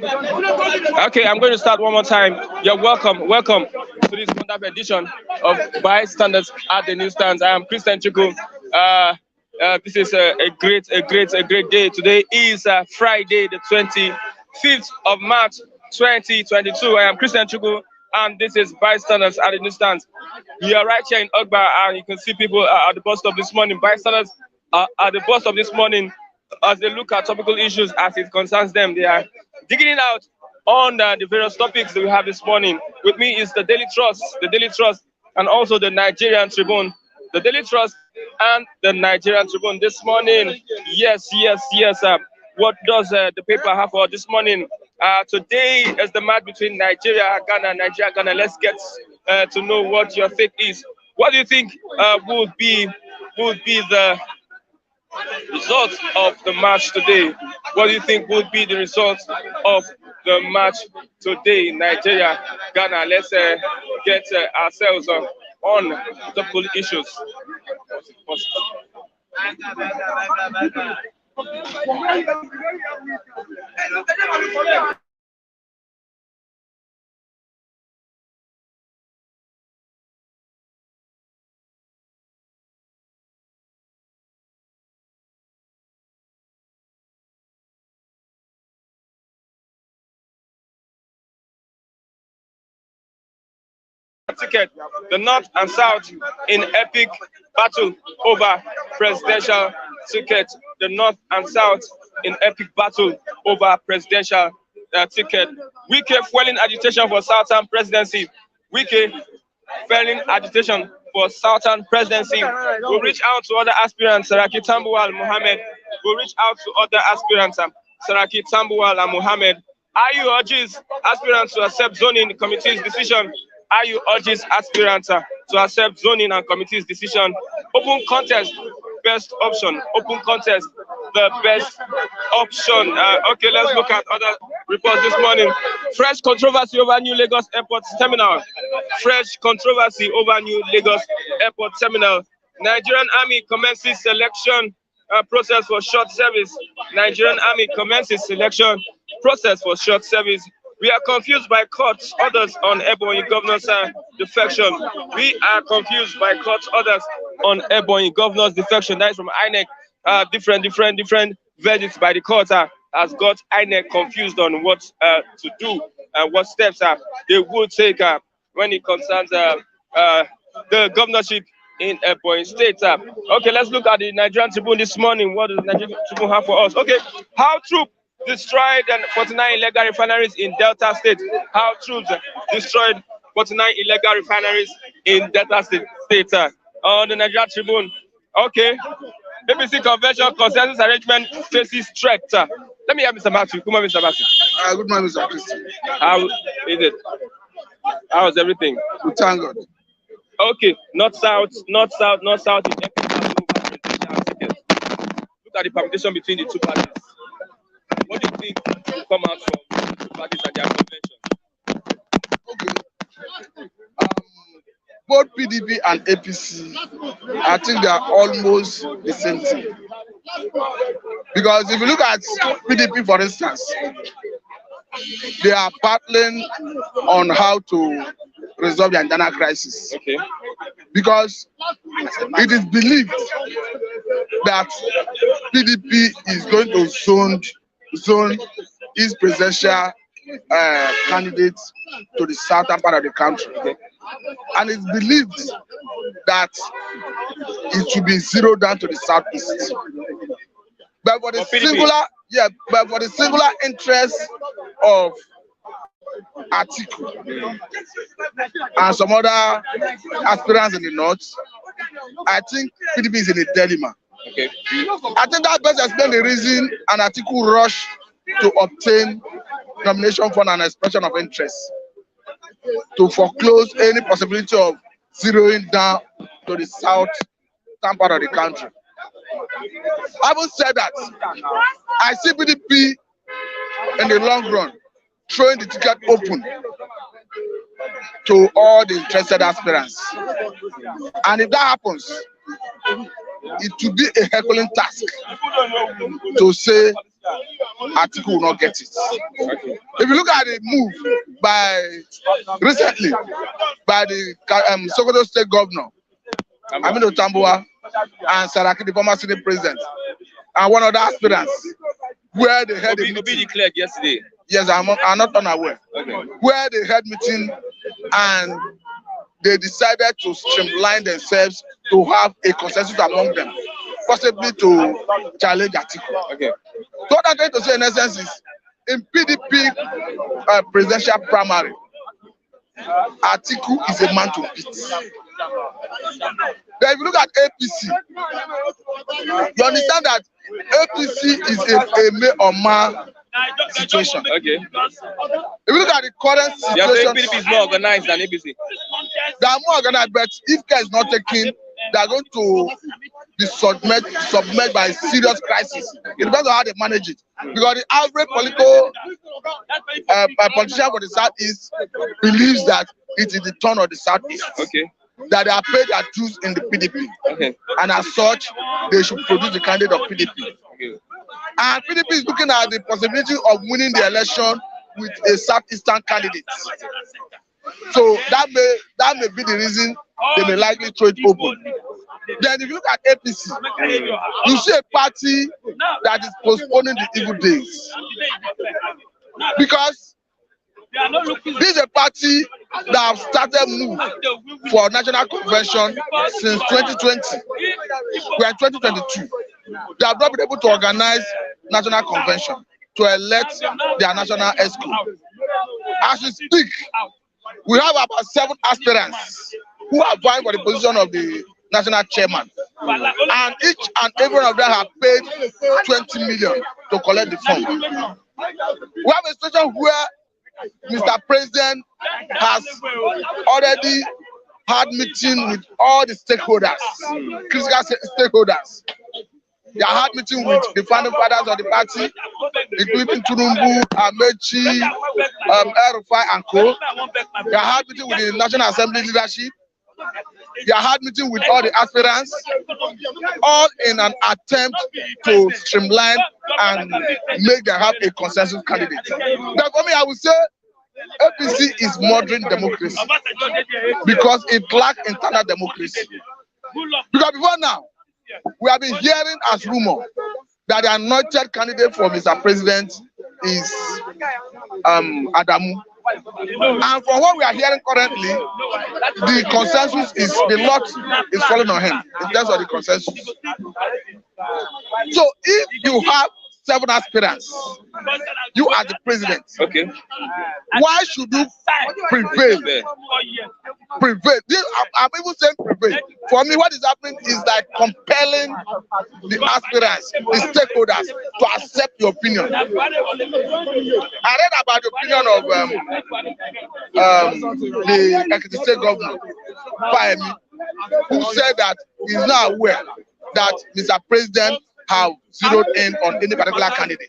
Okay, I'm going to start one more time. You're welcome. Welcome to this wonderful edition of Bystanders at the Newsstands. I am Christian Chuku. This is a great day. Today is Friday, the 25th of March, 2022. I am Christian Chuku, and this is Bystanders at the Newsstands. We are right here in Ogba, and you can see people at the bus stop this morning. Bystanders are at the bus stop this morning as they look at topical issues as it concerns them. They are digging it out on the various topics that we have this morning. With me is the Daily Trust, and also the Nigerian Tribune. The Daily Trust and the Nigerian Tribune this morning. Yes. What does the paper have for this morning? Today is the match between Nigeria, Ghana. Let's get to know what your take is. What do you think would be the results of the match today? What do you think would be the results of the match today? Nigeria, Ghana. Let's get ourselves on the political issues. Ticket, the North and South in epic battle over presidential ticket. The North and South in epic battle over presidential ticket. Wike fueling agitation for Southern presidency. Wike fueling agitation for Southern presidency. We'll reach out to other aspirants, Saraki Tambuwal Mohammed. We'll reach out to other aspirants, Saraki Tambuwal and Mohammed. IU urges aspirants to accept zoning committee's decision. IU urges aspirants to accept zoning and committee's decision. Open contest, best option. Open contest, the best option. Okay, let's look at other reports this morning. Fresh controversy over new Lagos Airport Terminal. Fresh controversy over new Lagos Airport Terminal. Nigerian Army commences selection process for short service. Nigerian Army commences selection process for short service. We are confused by court orders on Ebonyi governor's defection. We are confused by court orders on Ebonyi governor's defection. That is from INEC. Different verdicts by the court has got INEC confused on what to do and what steps they would take when it concerns the governorship in Ebonyi State. Okay, let's look at the Nigerian Tribune this morning. What does the Nigerian Tribune have for us? Okay, how troop destroyed 49 illegal refineries in Delta State. How troops destroyed 49 illegal refineries in Delta State. On the Nigerian Tribune. Okay. BBC convention consensus arrangement faces threat. Let me have Mr. Matthew. Good morning, Mr. Matthew. Good morning, Mr. Christian. How is it? How is everything? We thank God. Okay. North South. Look at the permutation between the two parties. What do you think will come out from the two parties and their convention? Okay. Both PDP and APC, I think they are almost the same thing. Because if you look at PDP, for instance, they are battling on how to resolve the internal crisis. Okay. Because it is believed that PDP is going to zone its presidential candidates to the southern part of the country. And it's believed that it should be zeroed down to the southeast. But for the singular interest of Atiku and some other aspirants in the north, I think PDP is in a dilemma. Okay. I think that best explains the reason an Atiku rushed to obtain nomination for an expression of interest to foreclose any possibility of zeroing down to the southern part of the country. Having said that, I see PDP in the long run throwing the ticket open to all the interested aspirants. And if that happens, it will be a Herculean task to say Atiku will not get it. If you look at the move recently by the Sokoto State Governor, Aminu Tambuwa, and Saraki, the former Senate President, and one of the aspirants, where they had a meeting. Obi declared yesterday. Yes, I'm not unaware. Okay. Where they had meeting and they decided to streamline themselves to have a consensus among them, possibly to challenge Atiku. Okay. So what I'm trying to say in essence is, in PDP presidential primary, Atiku is a man to beat. Then if you look at APC, you understand that APC is a me or ma situation. Okay. If you look at the current situation, PDP is more organized than APC. they are more organized, but if care is not taken, they are going to be submerged by a serious crisis. It depends on how they manage it. Because the average politician for the Southeast believes that it is the turn of the Southeast. Okay. That they are paid their dues in the PDP. Okay. And as such, they should produce the candidate of PDP. Okay. And PDP is looking at the possibility of winning the election with a Southeastern candidate. So that may be the reason they may likely throw it open. Then if you look at APC, you see a party that is postponing the evil days. Because this is a party that have started move for national convention since 2020. We are in 2022. They have not been able to organize national convention to elect their national ESCO. As we speak, we have about 7 aspirants who are vying for the position of the national chairman. And each and every one of them have paid 20 million to collect the fund. We have a situation where Mr. President has already had meeting with all the stakeholders, critical stakeholders. They had meeting with the founding fathers of the party, including Turumbu, Amechi, El-Rufai and co. They had meeting with the National Assembly leadership. They had meeting with all the aspirants, all in an attempt to streamline and make them have a consensus candidate. Now, for me, I would say APC is modern democracy because it lacks internal democracy. Because before now, we have been hearing as rumor that the anointed candidate for Mr. President is Adamu. And from what we are hearing currently, the consensus is the lot is falling on him in terms of the consensus. So if you have 7 aspirants, you are the president. Okay. Why should you prevail? Prevail. I'm even saying prevail. For me, what is happening is like compelling the aspirants, the stakeholders, to accept your opinion. I read about the opinion of the Ekiti State Governor, Fayemi, who said that he is now aware that Mr. President have zeroed in on any particular candidate.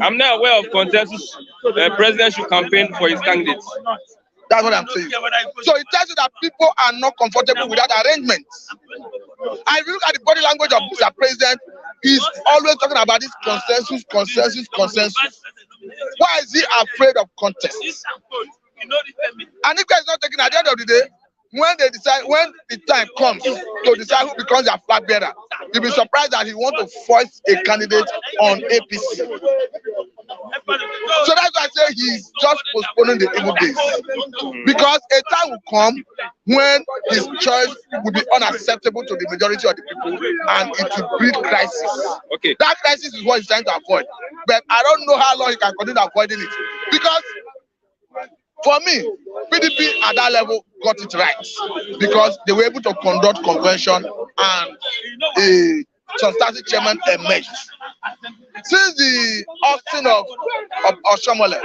I'm not aware of consensus. The president should campaign for his candidates. That's what I'm saying. So it tells you that people are not comfortable with that arrangement. And if you look at the body language of Mr. President, he's always talking about this consensus. Why is he afraid of contest? And if guys not taking at the end of the day, when the time comes to decide who becomes their flag bearer, you'll be surprised that he wants to force a candidate on APC. So that's why I say he's just postponing the evil days. Because a time will come when his choice will be unacceptable to the majority of the people and it will breed crisis. Okay. That crisis is what he's trying to avoid. But I don't know how long he can continue avoiding it. Because for me, PDP at that level got it right because they were able to conduct convention and a substantive chairman emerged. Since the office of Oshomole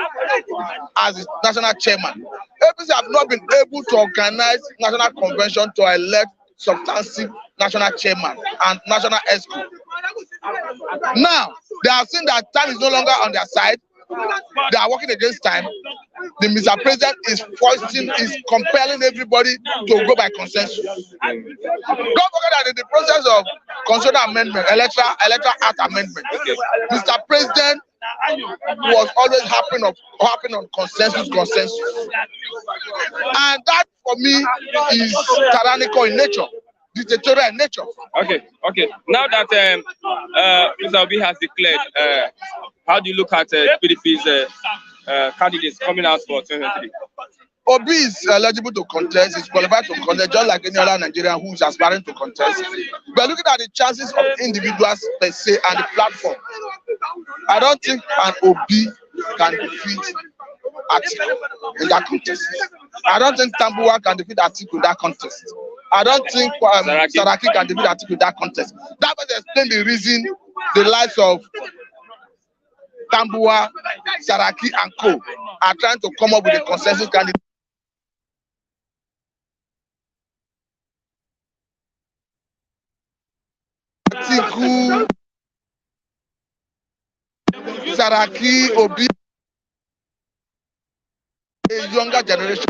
as the national chairman, APC have not been able to organize national convention to elect substantive national chairman and national ESCO. Now, they have seen that time is no longer on their side. They are working against time. The Mr. President is compelling everybody to go by consensus. Don't forget that in the process of constitutional amendment, electoral act amendment. Okay. Mr. President was always harping on consensus, and that for me is tyrannical in nature, dictatorial in nature. Okay. Now that Mr. Obi has declared, how do you look at PDP's candidates coming out for 2023? Obi is eligible to contest, is qualified to contest, just like any other Nigerian who is aspiring to contest. But looking at the chances of individuals per se and the platform, I don't think an Obi can defeat Atiku in that contest. I don't think Tambuwa can defeat Atiku in that contest. I don't think Saraki can defeat Atiku in that contest. That will explain the reason the likes of Tambuwa, Saraki, and co are trying to come up with a consensus candidate. Atiku, Saraki, Obi, a younger generation.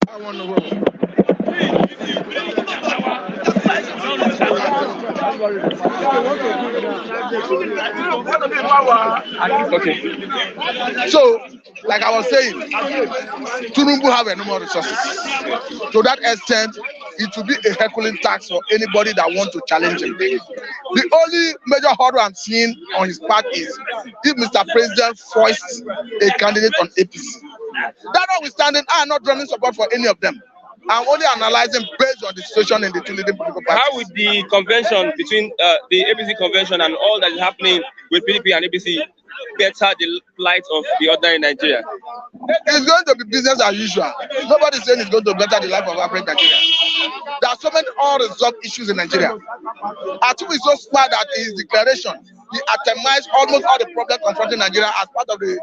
I want to know. Okay. So, like I was saying, Tinubu have a number of resources. To that extent, it will be a Herculean task for anybody that wants to challenge him. The only major hurdle I'm seeing on his part is if Mr. President foists a candidate on APC. That notwithstanding, I am not drawing support for any of them. I'm only analyzing based on the situation in the two leading political parties. How would the convention between the APC convention and all that is happening with PDP and APC better the plight of the other in Nigeria? It's going to be business as usual. Nobody's saying it's going to better the life of average Nigeria. There are so many unresolved issues in Nigeria. Atiku is so smart that in his declaration, he itemized almost all the problems confronting Nigeria as part of the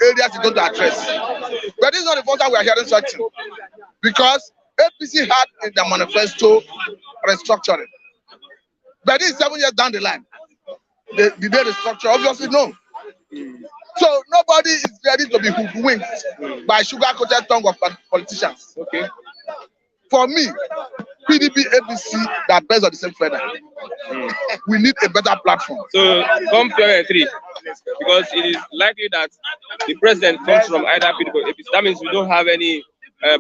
areas he's going to address. But this is not the first time we are hearing such thing, because APC had in their manifesto restructuring. But this is 7 years down the line. Did they restructure? Obviously, no. So nobody is ready to be hoodwinked by sugar-coated tongue of politicians. Okay. For me, PDP, APC, they are based on the same feather. We need a better platform. So come 2023, because it is likely that the president comes from either PDP or APC. That means we don't have any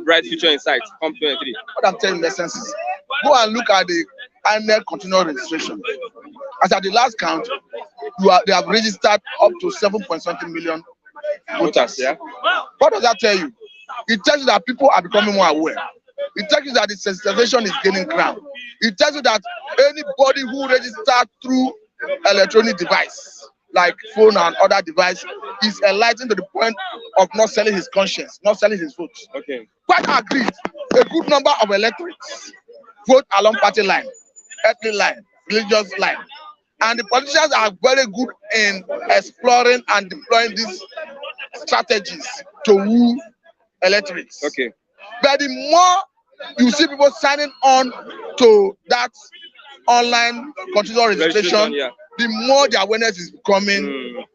bright future in sight come 2023. What I'm telling the essence is, go and look at the INEC continual registration. As at the last count, they have registered up to 7.something million voters. Yeah. What does that tell you? It tells you that people are becoming more aware. It tells you that the sensitization is gaining ground. It tells you that anybody who registered through electronic device, like phone and other device, is enlightened to the point of not selling his conscience, not selling his vote. Okay. Quite agreed. A good number of electorates vote along party line, ethnic line, religious line. And the politicians are very good in exploring and deploying these strategies to woo electorates. Okay. But the more you see people signing on to that online constitutional registration, Yeah. the more the awareness is becoming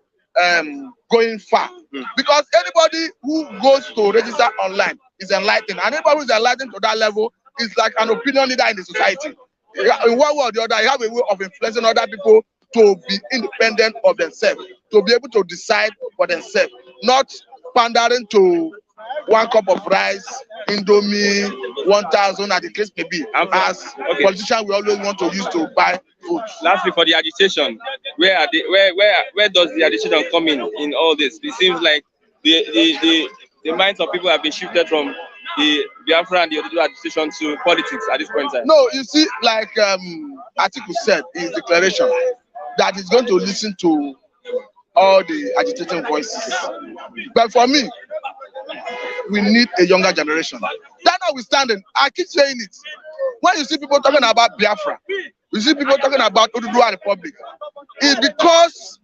going far. Because anybody who goes to register online is enlightened, and anybody who is enlightened to that level is like an opinion leader in the society. In one way or the other, you have a way of influencing other people to be independent of themselves, to be able to decide for themselves, not pandering to one cup of rice, Indomie, 1,000, as the case may be. As politicians, we always want to use to buy food. Lastly, for the agitation, where does the agitation come in all this? It seems like the minds of people have been shifted from the Biafra and the Oduduwa agitation to politics at this point in time. No, you see, like Atiku said in his declaration, that he's going to listen to all the agitating voices. But for me, we need a younger generation. That notwithstanding, I keep saying it. When you see people talking about Biafra, you see people talking about Oduduwa Republic, it's because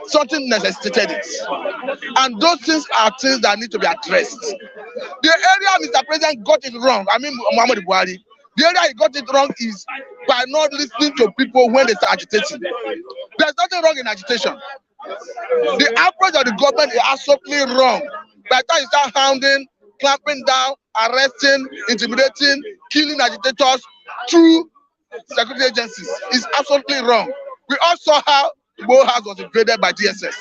something necessitated it. And those things are things that need to be addressed. The area Mr. President got it wrong, I mean Muhammadu Buhari, the area he got it wrong is by not listening to people when they start agitating. There's nothing wrong in agitation. The approach of the government is absolutely wrong. By the time you start hounding, clamping down, arresting, intimidating, killing agitators through security agencies is absolutely wrong. We all saw how Igboho House was invaded by DSS.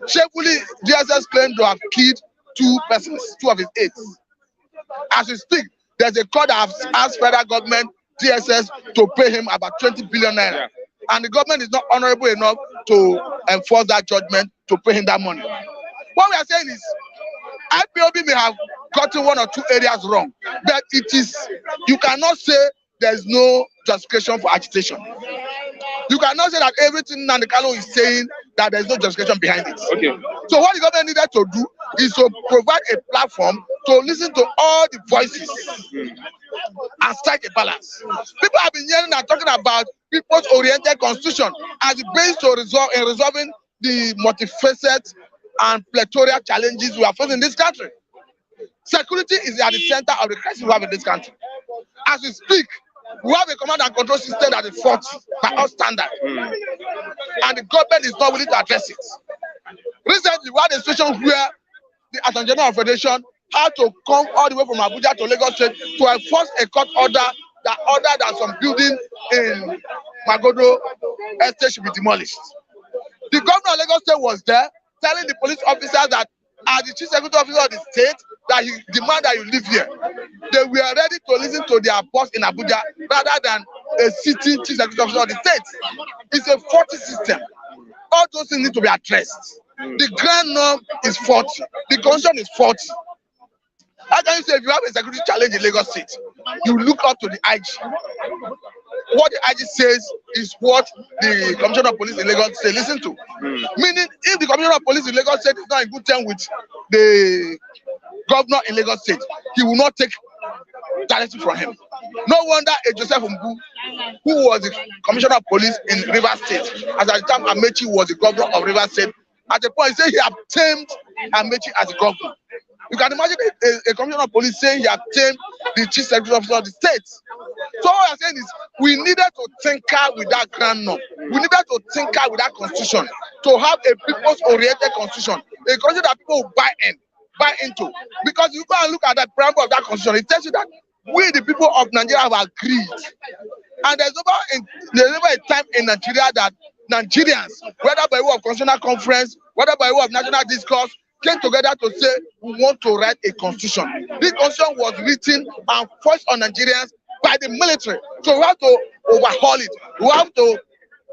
Shamefully, DSS claimed to have killed 2 persons, 2 of his aides. As we speak, there's a court that has asked federal government, DSS, to pay him about 20 billion naira. And the government is not honorable enough to enforce that judgment to pay him that money. What we are saying is, IPOB may have gotten 1 or 2 areas wrong, but it is, you cannot say there's no justification for agitation. You cannot say that everything Nnamdi Kanu is saying that there's no justification behind it. Okay. So what the government needed to do is to provide a platform to listen to all the voices and strike a balance. People have been hearing and talking about people's oriented constitution as the base to resolving the multifaceted and plethora challenges we are facing in this country. Security is at the center of the crisis we have in this country. As we speak, we have a command and control system that is faulty by all standards, and the government is not willing to address it. Recently, we had a situation where the Attorney General of Federation had to come all the way from Abuja to Lagos State to enforce a court order that ordered that some building in Magodo Estate should be demolished. The governor of Lagos State was there telling the police officers that as the chief security officer of the state, that he demand that you live here. They were ready to listen to their boss in Abuja rather than a sitting chief security officer of the state. It's a faulty system. All those things need to be addressed. The grand norm is faulty. The constitution is faulty. How can you say if you have a security challenge in Lagos State, you look up to the IG? What the IG says is what the Commissioner of Police in Lagos State listen to. Meaning, if the Commissioner of Police in Lagos State is not in good terms with the governor in Lagos State, he will not take direction from him. No wonder a Joseph Mbu, who was the Commissioner of Police in Rivers State, as at the time Amechi was the governor of Rivers State, at the point he said he had tamed Amechi as the governor. You can imagine a Commissioner of Police saying he had tamed the chief security officer of the state. So what I'm saying is, we needed to tinker with that grand norm. We needed to tinker with that constitution to have a people's-oriented constitution, a constitution that people will buy into. Because you go and look at the preamble of that constitution, it tells you that we, the people of Nigeria, have agreed. And there's never a time in Nigeria that Nigerians, whether by way of constitutional conference, whether by way of national discourse, came together to say we want to write a constitution. This constitution was written and forced on Nigerians by the military. So we have to overhaul it. We have to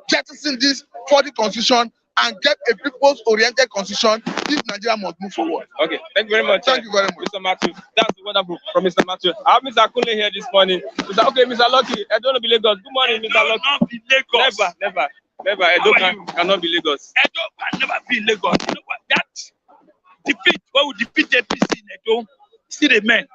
jettison this for the constitution and get a people's-oriented constitution if Nigeria must move forward. Okay, thank you very much. Thank you very much, Mr. Matthew. That's wonderful from Mr. Matthew. I have Mr. Akunle here this morning. Mr. Lucky, I don't want to be Lagos. Good morning, Mr. Lucky. Not be Lagos. Never. Edo cannot be Lagos. Edo can never be Lagos. You know what? That defeat, when we defeat APC in Edo, still remain.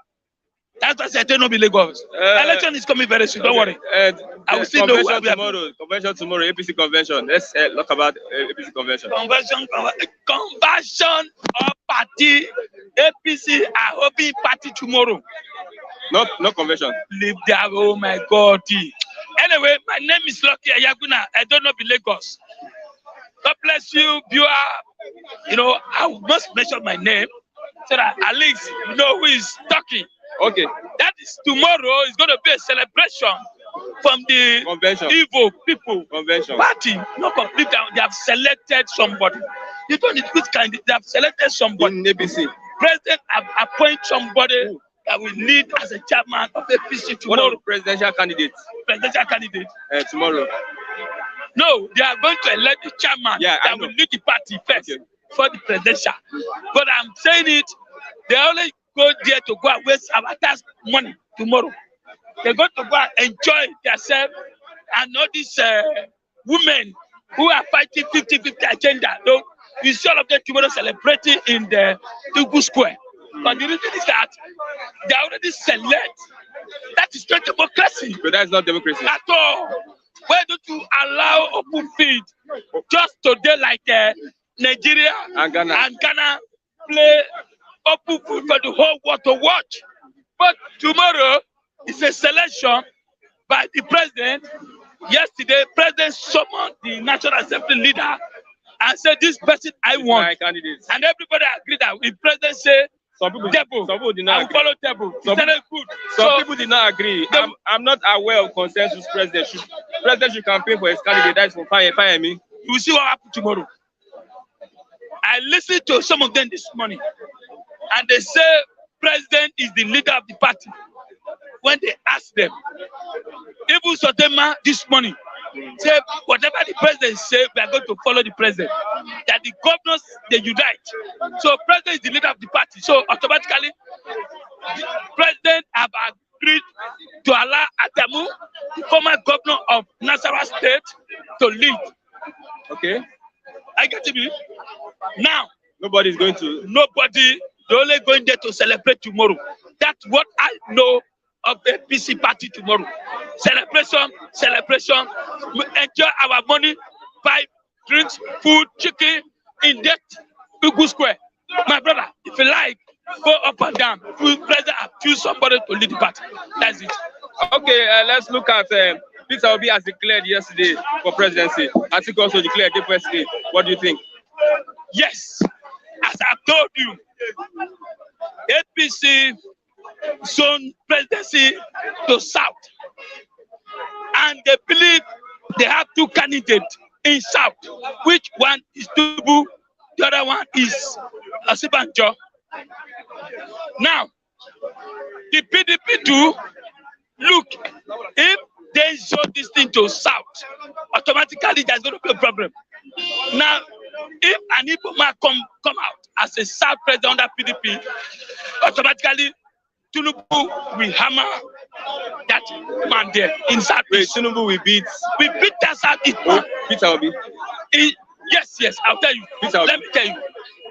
That's why I said don't be Lagos. Election is coming very soon. Don't worry. I will still know where we are. Convention tomorrow. APC convention. Let's talk about APC convention. Convention of party. APC are hoping party tomorrow. No convention. Leave there. Oh my God. Anyway, my name is Lucky Ayaguna. I don't know be Lagos. God bless you, viewer. You know, I must mention my name so that at least you know who is talking. Okay. That is tomorrow is going to be a celebration from the convention. Igbo people Convention. Party. No complete. They have selected somebody. You don't need which kind. They have selected somebody. In APC. President have appointed somebody that will lead as a chairman of APC tomorrow. One of the presidential candidates. Presidential candidate. Tomorrow. No, they are going to elect the chairman that will lead the party first for the presidential. But I'm saying it, they only go there to go and waste our tax money tomorrow. They're going to go and enjoy themselves and all these women who are fighting 50-50 agenda. So you see all of them tomorrow celebrating in the Tugu Square. But the reason is that they already select. That is not democracy. But that's not democracy. At all. Why don't you allow open field just today like Nigeria and Ghana play open field for the whole world to watch? But tomorrow is a selection by the president. Yesterday, president summoned the National Assembly leader and said, "This person I want." My candidate. And everybody agreed that if president say, some people did not agree. Follow Table. Some people did not agree. I'm not aware of consensus. President should campaign for his candidate. That's for fire me. You will see what happens tomorrow. I listened to some of them this morning, and they say president is the leader of the party. When they ask them, even Sotema this morning say whatever the president say, we are going to follow the president. That the governors they unite. So president is the leader of the party. So automatically, the president have agreed to allow Adamu, the former governor of Nasarawa State, to lead. Okay. I get to be. Now, nobody's going to. Nobody. They're only going there to celebrate tomorrow. That's what I know of the PC party tomorrow. Celebration. We enjoy our money, buy drinks, food, chicken in that Ugu Square. My brother, if you like, go up and down. President have choose somebody to lead the party. That's it. Okay, let's look at Peter Obi as declared yesterday for presidency. Atiku also declared yesterday. What do you think? Yes, as I've told you, APC zone presidency to South, and they believe they have two candidates in South. Which one is Tubu? The other one is Asibanjo. Now, the PDP too. Look, if they show this thing to South, automatically there's going to be a problem. Now, if an Igbo man come out as a South president under PDP, automatically Tinubu will hammer that man there in South. Wait, Tinubu will beat. We beat that South East. Peter Obi. Yes, I'll tell you. Let me tell you.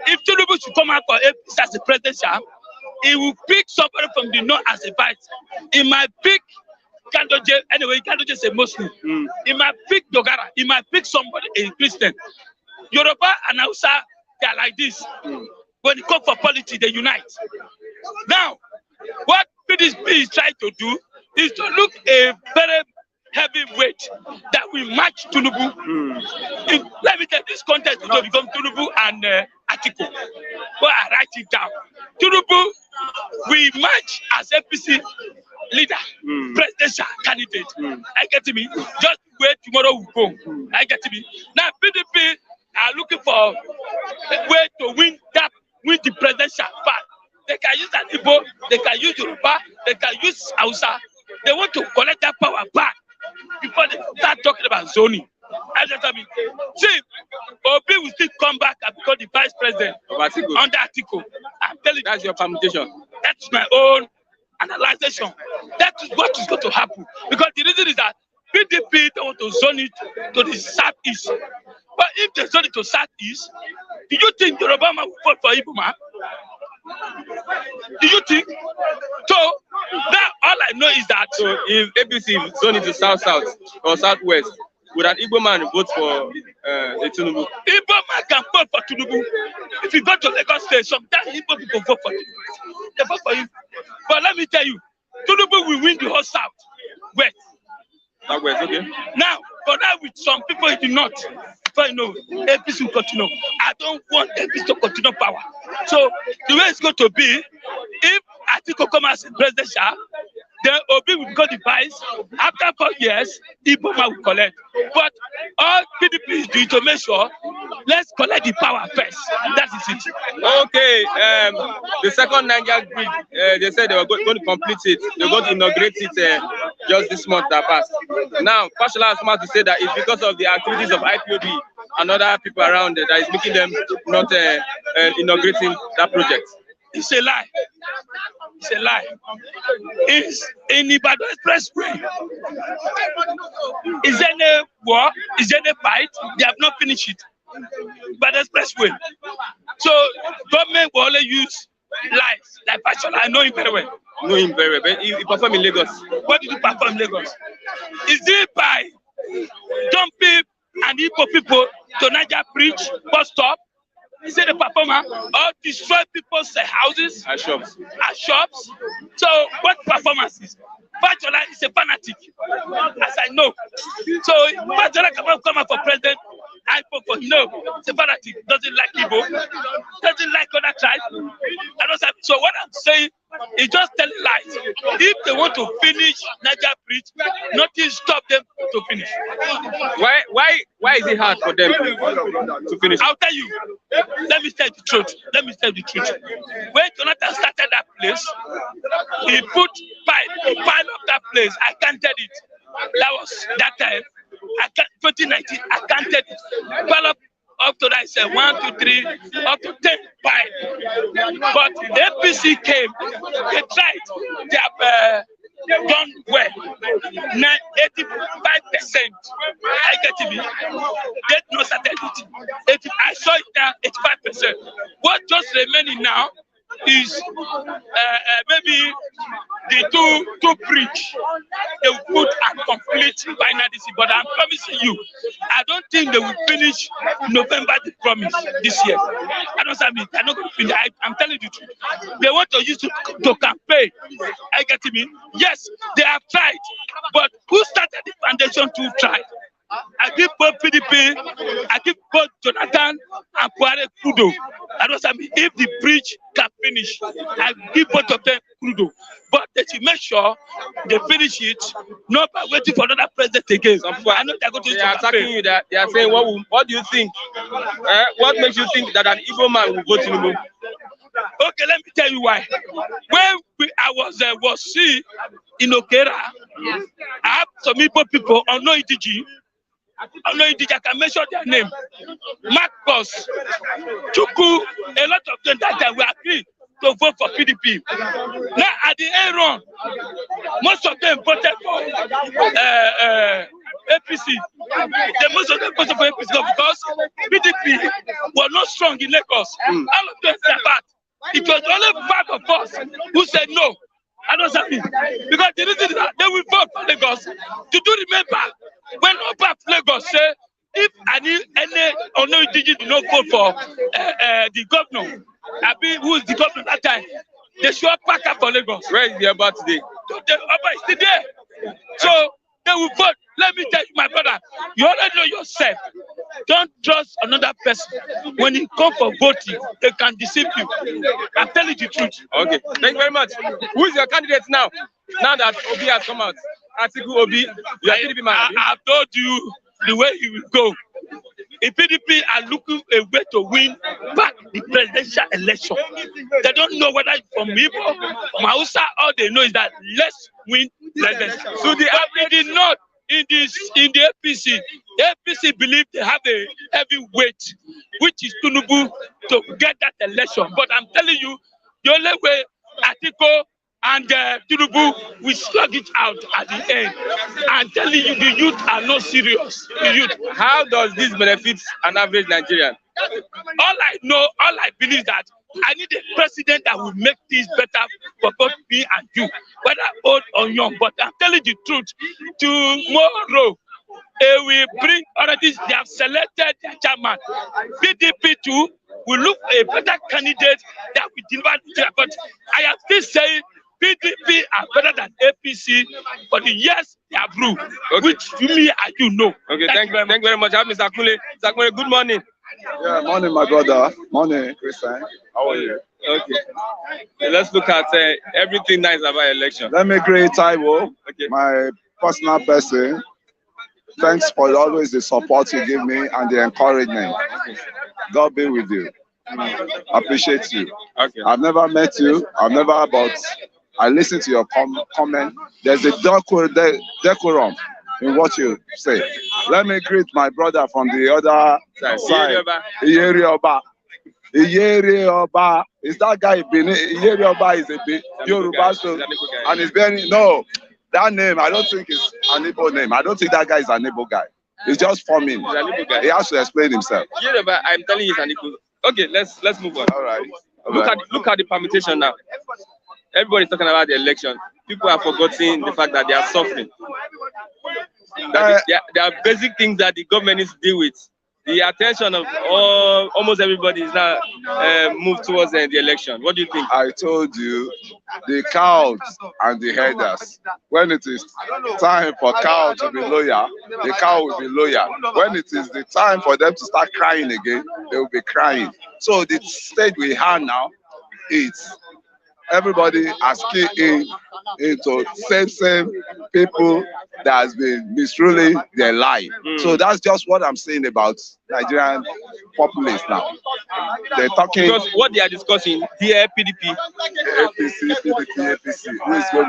If Tinubu should come out for APC as a presidential, he will pick somebody from the north as a vice. He might pick Kandoje. Anyway, Kandoje is a Muslim. He might pick Dogara. He might pick somebody, a Christian. Yoruba and Hausa, they are like this. When it comes for politics, they unite. Now, what PDP is trying to do is to look a very heavy weight that will match Tinubu. Let me tell this contest to become Tinubu and Atiku. But I write it down. Tinubu will match as APC leader, presidential candidate. I get to me. Just where tomorrow will go. I get to me. Now PDP are looking for a way to win the presidential part. They can use an Igbo, they can use Yoruba, they can use Hausa. They want to collect that power back before they start talking about zoning. I just mean, see, Obi will still come back and become the vice president under Atiku. I'm telling you, that's your permutation. That's my own analysis. That is what is going to happen. Because the reason is that PDP don't want to zone it to the southeast. But if they zone it to southeast, do you think Yoruba man will vote for Igbo man? Do you think? So know is that So if APC zone into south or southwest, would an Igbo man vote for Tinubu? Igbo man can vote for Tinubu. If you go to Lagos State, sometimes Igbo people vote for Tinubu. They vote for you. But let me tell you, Tinubu will win the whole south. West. Southwest, okay. Now, for that with some people in the north, but you know, APC will continue. I don't want APC to continue power. So the way it's going to be, if Atiku come as presidential, then Obi will become the vice. After 4 years, Iboma will collect. But all PDP is doing to make sure, let's collect the power first. That is it. Okay, the second Niger grid, they said they were going to complete it. They were going to inaugurate it just this month that passed. Now, Fashola has come out to say that it's because of the activities of IPOB and other people around that is making them not inaugurating that project. It's a lie. It's a lie. It's in Ibadan Expressway. Is there any war? Is there any fight? They have not finished it. Ibadan Expressway. So government will only use lies like Fashola. I know him very well. Know him very well. But he performed in Lagos. What did he perform in Lagos? Is it by dumping and Igbo people to Niger Bridge bus stop? Is it a performer or destroy people's houses And shops. and shops? So what performances? Fashola is a fanatic, as I know. So Fashola cannot come out for president. I vote for him. No, it's a fanatic. Doesn't like Igbo. Doesn't like other tribes. So what I'm saying is just telling lies. If they want to finish Niger Bridge, nothing stop them to finish. Why is it hard for them to finish? I'll tell you. Let me tell you the truth. Let me tell you the truth. When Jonathan started that place, he put pipe, he piled up that place. I counted it. That was that time. 2019, I counted it. Pile up to that, I said 1, 2, 3, up to 10 pipe. But the APC came, they tried, they have done well. 85%. I get me. They not started it. I saw it now, 85%. What just remaining now is maybe the two bridge they will put and complete final this year. But I'm promising you, I don't think they will finish November the promise this year. I don't say they're not going to finish. I'm telling you the truth. They want to use it to campaign. I get me. Yes, they have tried, but who started the foundation to try? I give both PDP, I give both Jonathan and Kware kudo. I don't say if the bridge can finish, I give both of them kudo. But they should make sure they finish it, not by waiting for another president again. I know they're going to they are attacking you. That they are saying, what do you think? What makes you think that an Igbo man will vote Tinubu? Okay, let me tell you why. When I was in Okera, I have some Igbo people on no EDG. I can mention their name. Marcos, Chuku, a lot of them that time we agreed to vote for PDP. Now at the end run, most of them voted for APC. Most of them voted for APC because PDP was not strong in Lagos. All of them said that. It was only 5 of us who said no. I don't say because the reason is that they will vote for Lagos. Do remember when Oba Lagos say if any or no digit do not vote for the governor, who is the governor that time, they should pack up for Lagos. Where is the Oba today? The Oba is still there. So they will vote. Let me tell you, my brother, you already know yourself. Don't trust another person. When you come for voting, they can deceive you. I'm telling you the truth. Okay, thank you very much. Who is your candidate now? Now that Obi has come out, Atiku Obi, you are PDP man. I've told you the way he will go. If PDP are looking a way to win back the presidential election, they don't know whether it's from Igbo, from Hausa, all they know is that let's win presidential. So they did not. In the APC believe they have a heavy weight, which is Tinubu to get that election. But I'm telling you, the only way Atiku and Tinubu will slug it out at the end. I'm telling you, the youth are not serious. The youth. How does this benefit an average Nigerian? All I believe that I need a president that will make things better for both me and you. whether old or young. But I'm telling the truth, tomorrow they will bring already. They have selected their chairman. PDP too will look for a better candidate that will deliver the job. But I am still saying PDP are better than APC for the years they have ruled, which to me I do know. Okay, thank you very much. I have Mr. Kule. Mr. Kule, good morning. Yeah, morning, my brother. Morning, Christian. How are you? Okay. Let's look at everything nice about election. Let me greet Taiwo, Okay. my personal person. Thanks for always the support you give me and the encouragement. God be with you. Appreciate you. Okay. I've never met you. But I listen to your comment. There's a decorum in what you say. Let me greet my brother from the other side. Iyeri Oba. Iyeri Oba. Is that guy Benin? Iyeri Oba is a bit Yoruba, so, and it's very no. That name, I don't think it's an Igbo name. I don't think that guy is an Igbo guy. He's just forming. He has to explain himself. I'm telling you, it's an Igbo. Okay, let's move on. All right. Look at the permutation now. Everybody's talking about the election. People are forgetting the fact that they are suffering. There are basic things that the government needs to deal with. The attention of almost everybody is now moved towards the election. What do you think? I told you, the cows and the herders, when it is time for cow to be loyal, the cow will be loyal. When it is the time for them to start crying again, they will be crying. So the stage we have now is everybody has keyed into same people that has been misruling their life. So that's just what I'm saying about Nigerian populace now. They're talking because what they are discussing here, PDP, APC.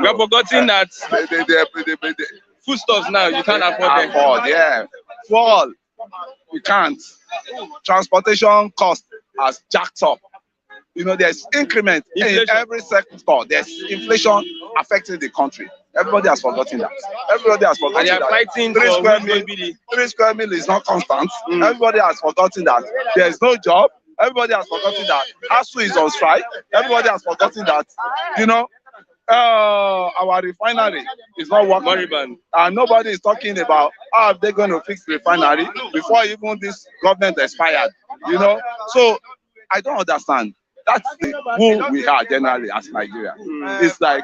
We are forgetting that foodstuffs now you can't afford them. Yeah, fuel you can't. Transportation cost has jacked up. You know, there's increment in every sector. There's inflation affecting the country. Everybody has forgotten that. Everybody has forgotten and they are that. fighting 3 square meal is not constant. Everybody has forgotten that. There's no job. Everybody has forgotten that. ASU is on strike. Everybody has forgotten that. You know, our refinery is not working. And nobody is talking about how they're going to fix the refinery before even this government expired. You know, so I don't understand. That's who we are generally as Nigeria. It's like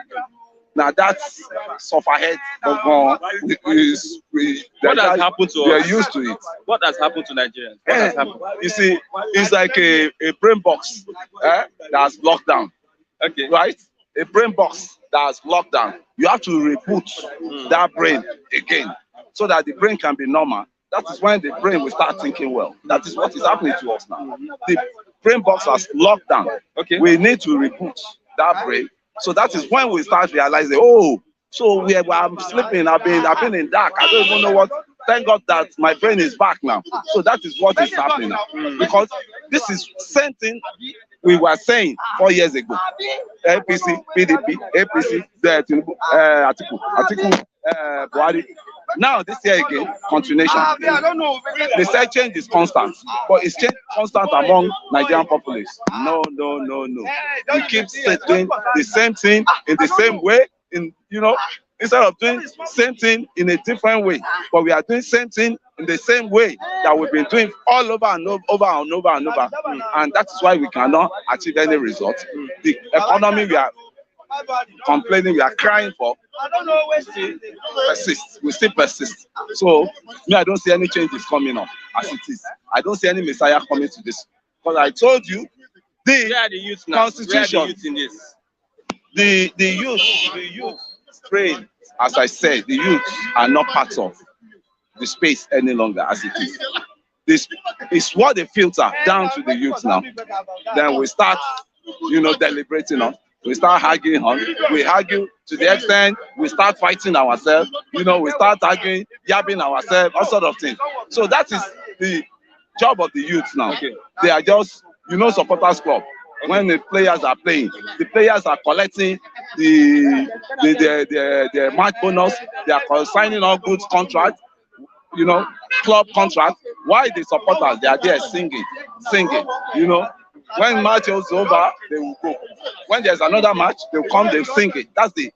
now that's sufferhead. What has happened to us? We are used to it. What has happened to Nigeria? What has happened? You see, it's like a brain box that's locked down. Okay. Right? A brain box that's locked down. You have to reboot that brain again so that the brain can be normal. That is when the brain will start thinking well. That is what is happening to us now. The brain box has locked down. Okay. We need to reboot that brain. So that is when we start realizing, oh, so I'm sleeping. I've been in dark. I don't even know what. Thank God that my brain is back now. So that is what is happening now. Because this is same thing we were saying 4 years ago. APC, PDP, APC, Atiku, Buhari. Now this year again, continuation. They say change is constant, but it's change constant among Nigerian populace. No. We keep doing the same thing in the same way. Instead of doing same thing in a different way, but we are doing same thing in the same way that we've been doing all over and over. And that is why we cannot achieve any result. The economy we are complaining, we are crying for, we still persist. So me, I don't see any changes coming up as it is. I don't see any messiah coming to this. Because I told you, the constitution, the youth train, as I said, the youth are not part of the space any longer as it is. This is what they filter down to the youth now. Then we start, deliberating on. We start arguing on. We argue to the extent we start fighting ourselves. We start arguing, yabbing ourselves, all sort of things. So that is the job of the youth now. Okay. They are just, supporters club. When the players are playing, the players are collecting the match bonus. They are signing all goods contracts, club contracts. Why the supporters? They are there singing. When match is over, they will go. When there's another match, they'll come, they'll sing it. That's the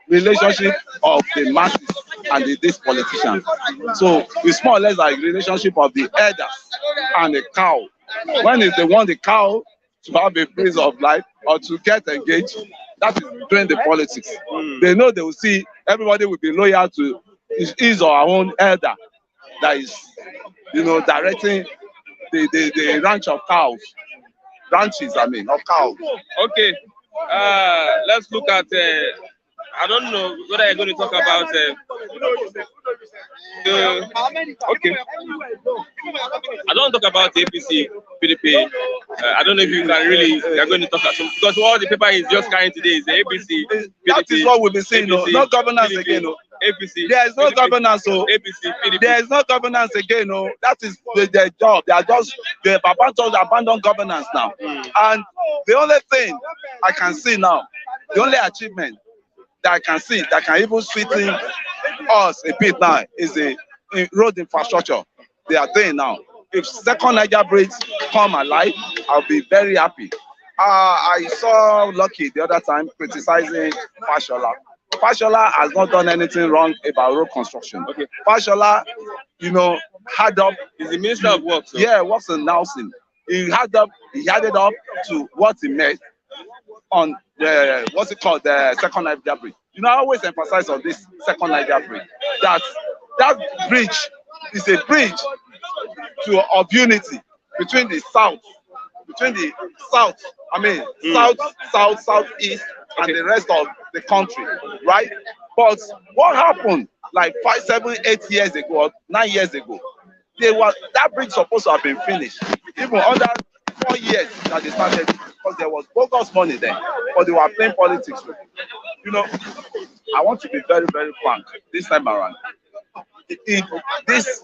relationship of the masses and these politicians. So it's more or less like relationship of the elders and the cow. When is they want the cow to have a phase of life or to get engaged, that is doing the politics. They know they will see everybody will be loyal to his or her own elder that is, directing the ranch of cows. Ranches, I mean, of cows. Okay, let's look at. I don't know whether you're going to talk about okay. I don't talk about APC, PDP. I don't know if you can really. You're going to talk about because all the paper is just carrying today is the APC. PDP, that is what we'll be saying. APC, no governance PDP, again. No. APC. There is no PDP, governance. So APC, PDP. there is no governance again. No. That is their job. They are just they abandoned governance now. And the only thing I can see now, the only achievement that I can see that can even sweeten us a bit now is the road infrastructure they are doing now. If second Niger Bridge come alive, I'll be very happy. I saw Lucky the other time criticizing Fashola. Fashola has not done anything wrong about road construction. Okay. Fashola, had up. He's the Minister of Works. So. Yeah, Works and Housing. He added up to what he made on the the second Niger Bridge. I always emphasize on this second Niger Bridge that bridge is a bridge of unity between the south, southeast, and the rest of the country, right? But what happened like 5, 7, 8 years ago, or 9 years ago, that bridge supposed to have been finished even under 4 years that they started because there was bogus money there, but they were playing politics with it. I want to be very, very frank this time around. If this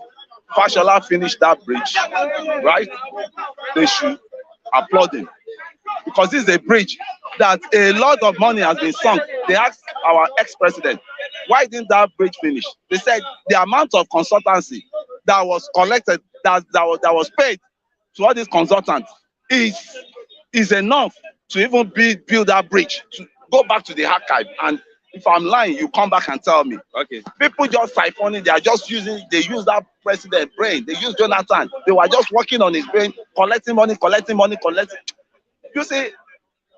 Fashola finished that bridge, right, they should applaud him because this is a bridge that a lot of money has been sunk. They asked our ex-president, why didn't that bridge finish? They said the amount of consultancy that was collected, that was paid to all these consultants is enough to even build that bridge, to go back to the archive. And if I'm lying, you come back and tell me. Okay. People just siphoning, they use that president brain. They use Jonathan. They were just working on his brain, collecting money. You see,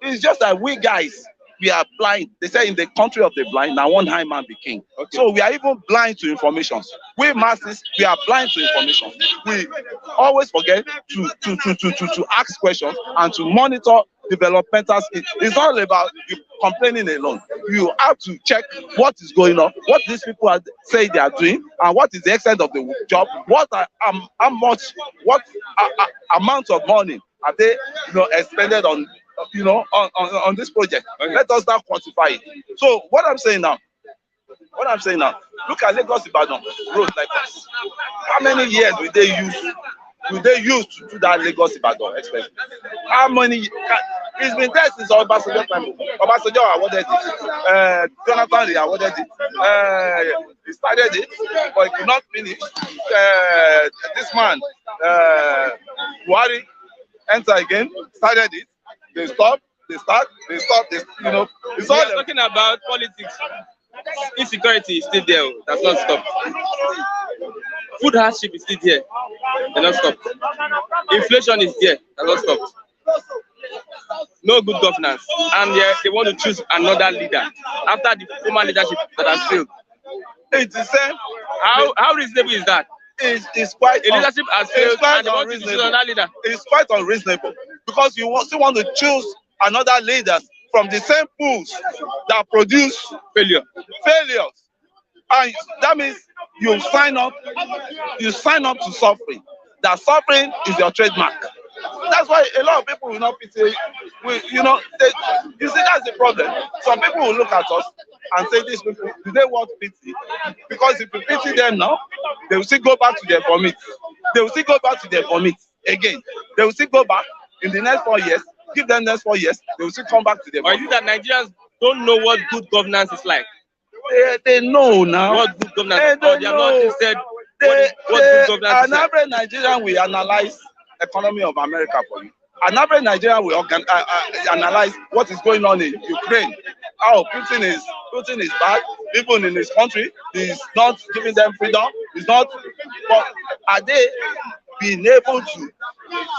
it's just that we guys, we are blind. They say in the country of the blind, now one high man be king. Okay. So we are even blind to information. We masses, we are blind to information. We always forget to ask questions and to monitor developmental. It's not about you complaining alone. You have to check what is going on, what these people are saying they are doing, and what is the extent of the job. What amount of money are they, expended on this project? Okay. Let us now quantify it. So what I'm saying now, look at Lagos Ibadan road like this. How many years will they use to do that Lagos Ibadan express? How many? It's been there since Obasanjo time. Obasanjo awarded it. Jonathan awarded it. He started it, but he could not finish. This man, Buhari, enter again, started it. They stop, they start, it's all. We are talking about politics. Insecurity is still there. That's not stopped. Food hardship is still there. They're not stopped. Inflation is there. That's not stopped. No good governance. And they want to choose another leader after the former leadership that has failed. It's the same. How reasonable is that? It's quite a leadership has failed and they want to choose another leader. It's quite unreasonable because you still want to choose another leader from the same pools that produce failures. And that means you sign up to suffering. That suffering is your trademark. That's why a lot of people will not pity. You see, that's the problem. Some people will look at us and say, these people, do they want pity? Because if you pity them now, they will still go back to their vomit. Again. They will still go back in the next 4 years. Give them next 4 years, they will still come back to their vomit. Are you that Nigerians don't know what good governance is like? They know now. What good governance? They have not said what good governance is like. An average Nigerian will analyze economy of America for you. An average Nigerian will analyze what is going on in Ukraine, how Putin is Putin is bad. Even in his country, he's not giving them freedom. He's not. But are they being able to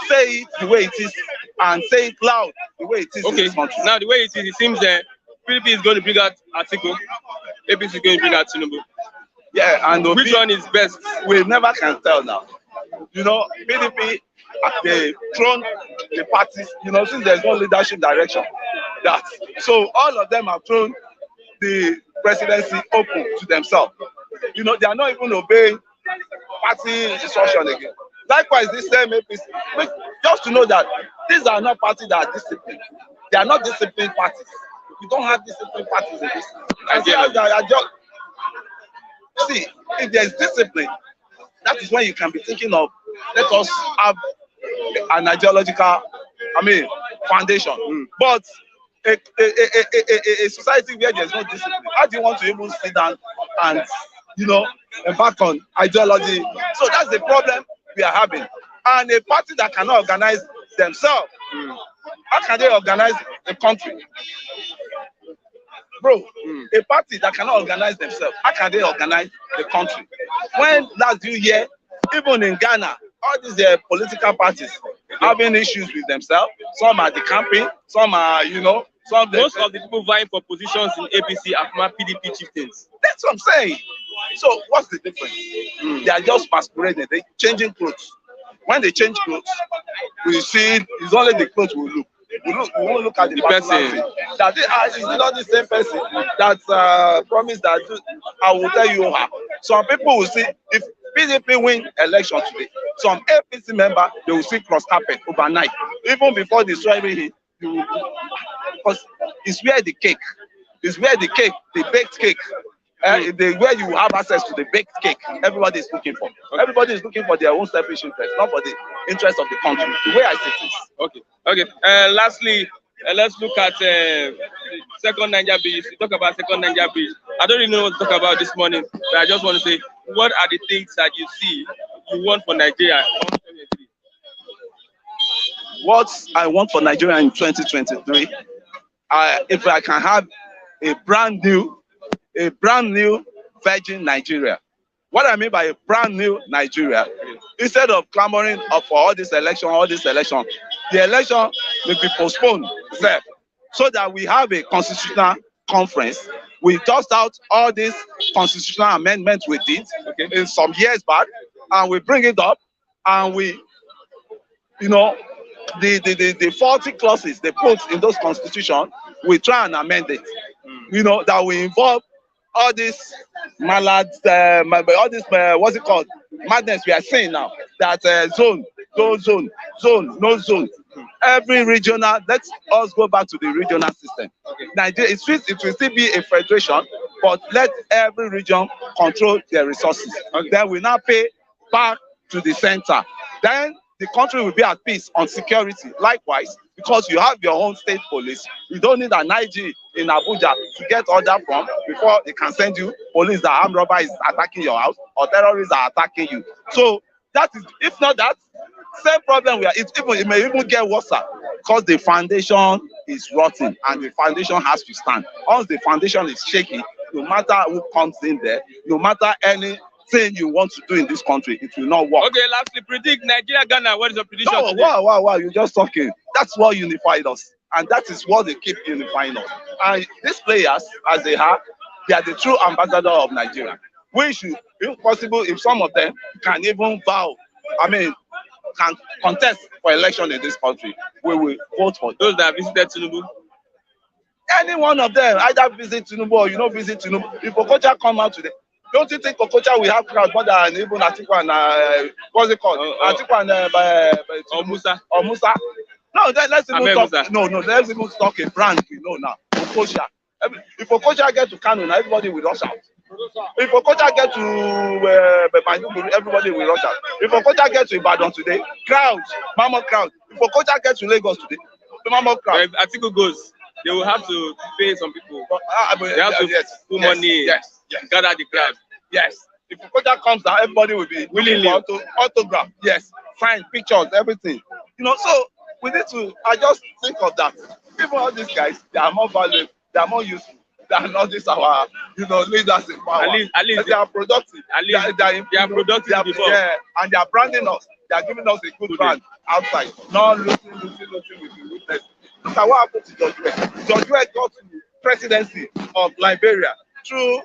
say it the way it is and say it loud the way it is in this country? Now the way it is, it seems PDP is going to bring out Atiku. APC is going to bring out Tinubu. Yeah, and which one is best? We never can tell now. You know, PDP, they thrown the parties, you know, since there's no leadership direction. That so all of them have thrown the presidency open to themselves. You know, they are not even obeying party instruction again. Likewise, this same APC, just to know that these are not parties that are disciplined. They are not disciplined parties. We don't have disciplined parties in this. See, if there's discipline, that is when you can be thinking of, let us have an ideological, foundation. But a society where there's no discipline, how do you want to even sit down and, you know, embark on ideology? So that's the problem we are having. And a party that cannot organize themselves, how can they organize a country? Bro, a party that cannot organize themselves, how can they organize the country? When last you hear, even in Ghana, all these political parties having issues with themselves. Some are decamping, some are, you know, most of the people vying for positions in APC are former PDP chieftains. That's what I'm saying. So what's the difference? They are just masquerading, they're changing clothes. When they change clothes, we see it's only the clothes we look. We won't look at the person. That is not the same person that promised that I will tell you how. Some people will see if PDP win election today, some APC member they will see cross carpet overnight, even before the swearing in. Because it's where the cake, the baked cake, where you have access to the baked cake. Everybody is looking for. Everybody is looking for their own selfish interest, not for the interest of the country. The way I see it. Okay. Lastly, let's look at second Niger Bridge. We talk about second Niger Bridge. I don't really know what to talk about this morning, but I just want to say, what are the things that you see you want for Nigeria? What I want for Nigeria in 2023, if I can have a brand new virgin Nigeria. What I mean by a brand new Nigeria, instead of clamoring for all this election, the election will be postponed so that we have a constitutional conference. We dust out all these constitutional amendments we did in some years back, and we bring it up, and we, you know, the faulty clauses they put in those constitutions, we try and amend it. You know, that will involve all these mallards, all this what's it called, madness we are seeing now. That zone, no zone. Every regional, let us go back to the regional system. Nigeria, it will still be a federation, but let every region control their resources. Then we now pay back to the center. Then the country will be at peace on security. Likewise, because you have your own state police, you don't need an IG in Abuja to get order from before they can send you police that armed robber is attacking your house or terrorists are attacking you. So that is, if not that, same problem it may even get worse because the foundation is rotten and the foundation has to stand. Once the foundation is shaky, no matter who comes in there, no matter anything you want to do in this country, it will not work. Okay, lastly, predict Nigeria, Ghana. What is your prediction? No, wow, you're just talking. That's what unified us, and that is what they keep unifying us. And these players, as they are the true ambassador of Nigeria. We should, if possible, if some of them can even can contest for election in this country, we will vote for those that visited Tinubu. Any one of them, either visit Tinubu or you don't visit Tinubu. If Okocha come out today, don't you think Okocha will have crowd more than even Atiku and what's it called? Atiku and Musa. No, let's even talk. Musa. No, let's even talk a brand we know now. Okocha. If Okocha get to Kano, now everybody will rush out. If Okocha get to Maiduguri, everybody will rush out. If Okocha get to Ibadan today, mammoth crowd. If Okocha get to Lagos today, the mammoth crowd. If Atiku goes, they will have to pay some people. They have to put money, gather the crowd. Yes. If Okocha comes down, everybody will be willingly autograph. Yes. Sign, pictures, everything. You know, so we need to. I just think of that. People, all these guys, they are more valuable, they are more useful they are not this our leaders in power. At least they are productive. They are productive before. Yeah, and they are branding us. They are giving us a good brand outside. Not losing with the witness. Look at what happened to George Weah. George Weah got to presidency of Liberia through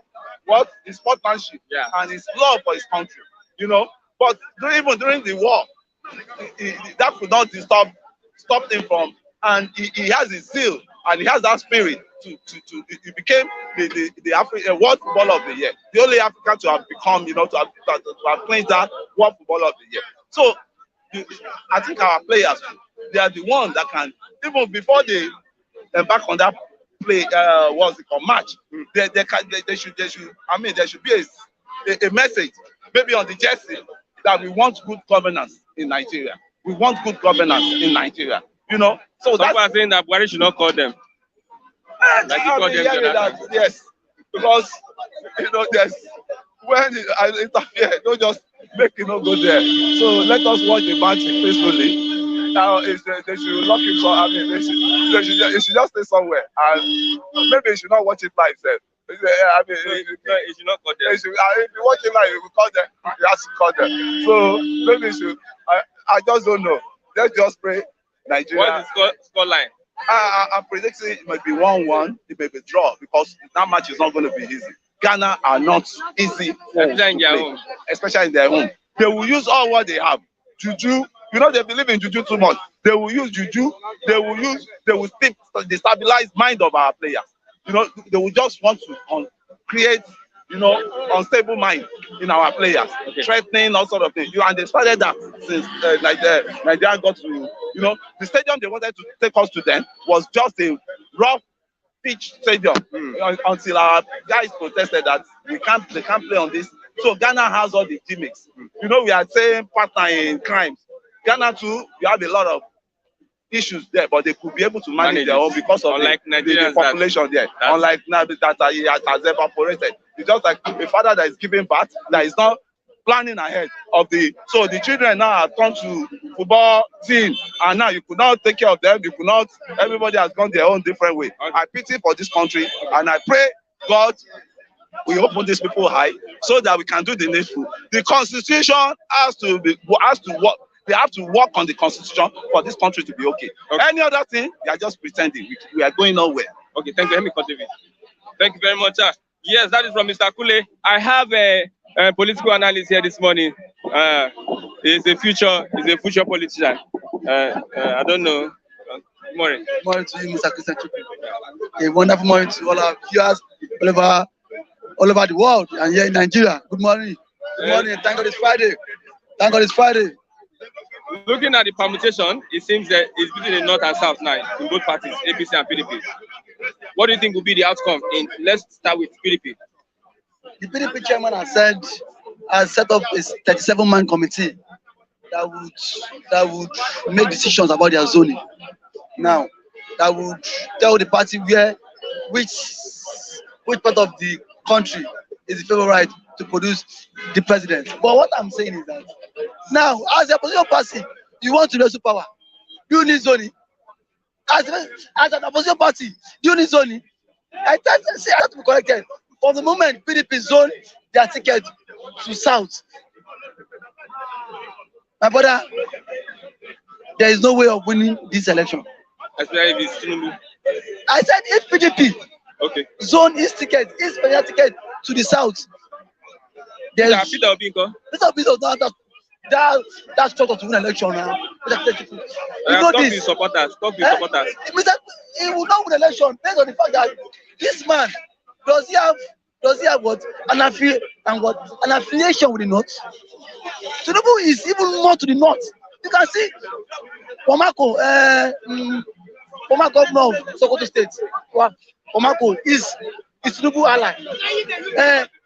what his sportsmanship and his love for his country. But even during the war, that could not stop him from, and he has his zeal and he has that spirit to he became the African World Footballer of the Year, the only African to have become, to have claimed that World Footballer of the Year. So I think our players, they are the ones that can, even before they embark on that what's it called, match, they should there should be a message maybe on the jersey that we want good governance in Nigeria. We want good governance in Nigeria. So that's why I'm saying that Buhari should not call them. Like he called them. Yes, because there's when I interfere, don't just make it not go there. So let us watch the match peacefully. Now, they should lock him for. They should just stay somewhere, and maybe he should not watch it live. He should not call them. If you watch it live, you will call them. You have to call them. So maybe he should. I just don't know. Let's just pray. Nigeria. What is score line? I'm predicting it might be 1-1. It may be draw because that match is not going to be easy. Ghana are not easy, especially in their home. They will use all what they have. Juju, they believe in juju too much. They will use juju. They will destabilize mind of our players. They will just want to create, unstable mind in our players, threatening all sort of things. And they started that since Nigeria got to, the stadium they wanted to take us to then was just a rough pitch stadium until our guys protested that they can't play on this. So Ghana has all the gimmicks. We are saying partner in crimes. Ghana too, you have a lot of issues there, but they could be able to manage their own because of the population there. Unlike now that he has evaporated. It's just like a father that is giving birth, that is not planning ahead of so the children now have come to football team, and now you could not take care of them. You could not. Everybody has gone their own different way. I pity for this country, and I pray God we open these people high so that we can do the needful. The constitution has to work. They have to work on the constitution for this country to be okay. Any other thing, they are just pretending. We are going nowhere. Okay, thank you. Let me continue. Thank you very much, sir. Yes, that is from Mr. Kule. I have a political analyst here this morning. He's a future politician. I don't know. Good morning. Good morning to you, Mr. Christian Chupi. A wonderful morning to all our viewers all over the world and here in Nigeria. Good morning. Good morning. Thank God it's Friday. Thank God it's Friday. Looking at the permutation, it seems that it's between the North and South now in both parties, APC and PDP. What do you think will be the outcome? Let's start with PDP. The PDP chairman has set up a 37-man committee that would make decisions about their zoning. Now, that would tell the party which part of the country is the favorite to produce the president. But what I'm saying is that now, as a opposition party, you want to raise power. You need zoning. As an opposition party, you need zoning. I have to be corrected. For the moment, PDP zone their ticket to South. My brother, there is no way of winning this election. Especially if it's Tinubu. I said if PDP zone his ticket, his special ticket to the South. Peter Obi does not that's short to win election now. You know this. Supporters. It means that he will not win election based on the fact that this man does he have what an affiliation with the North. Tinubu is even more to the North. You can see former governor of Sokoto State, Omako is Tinubu ally.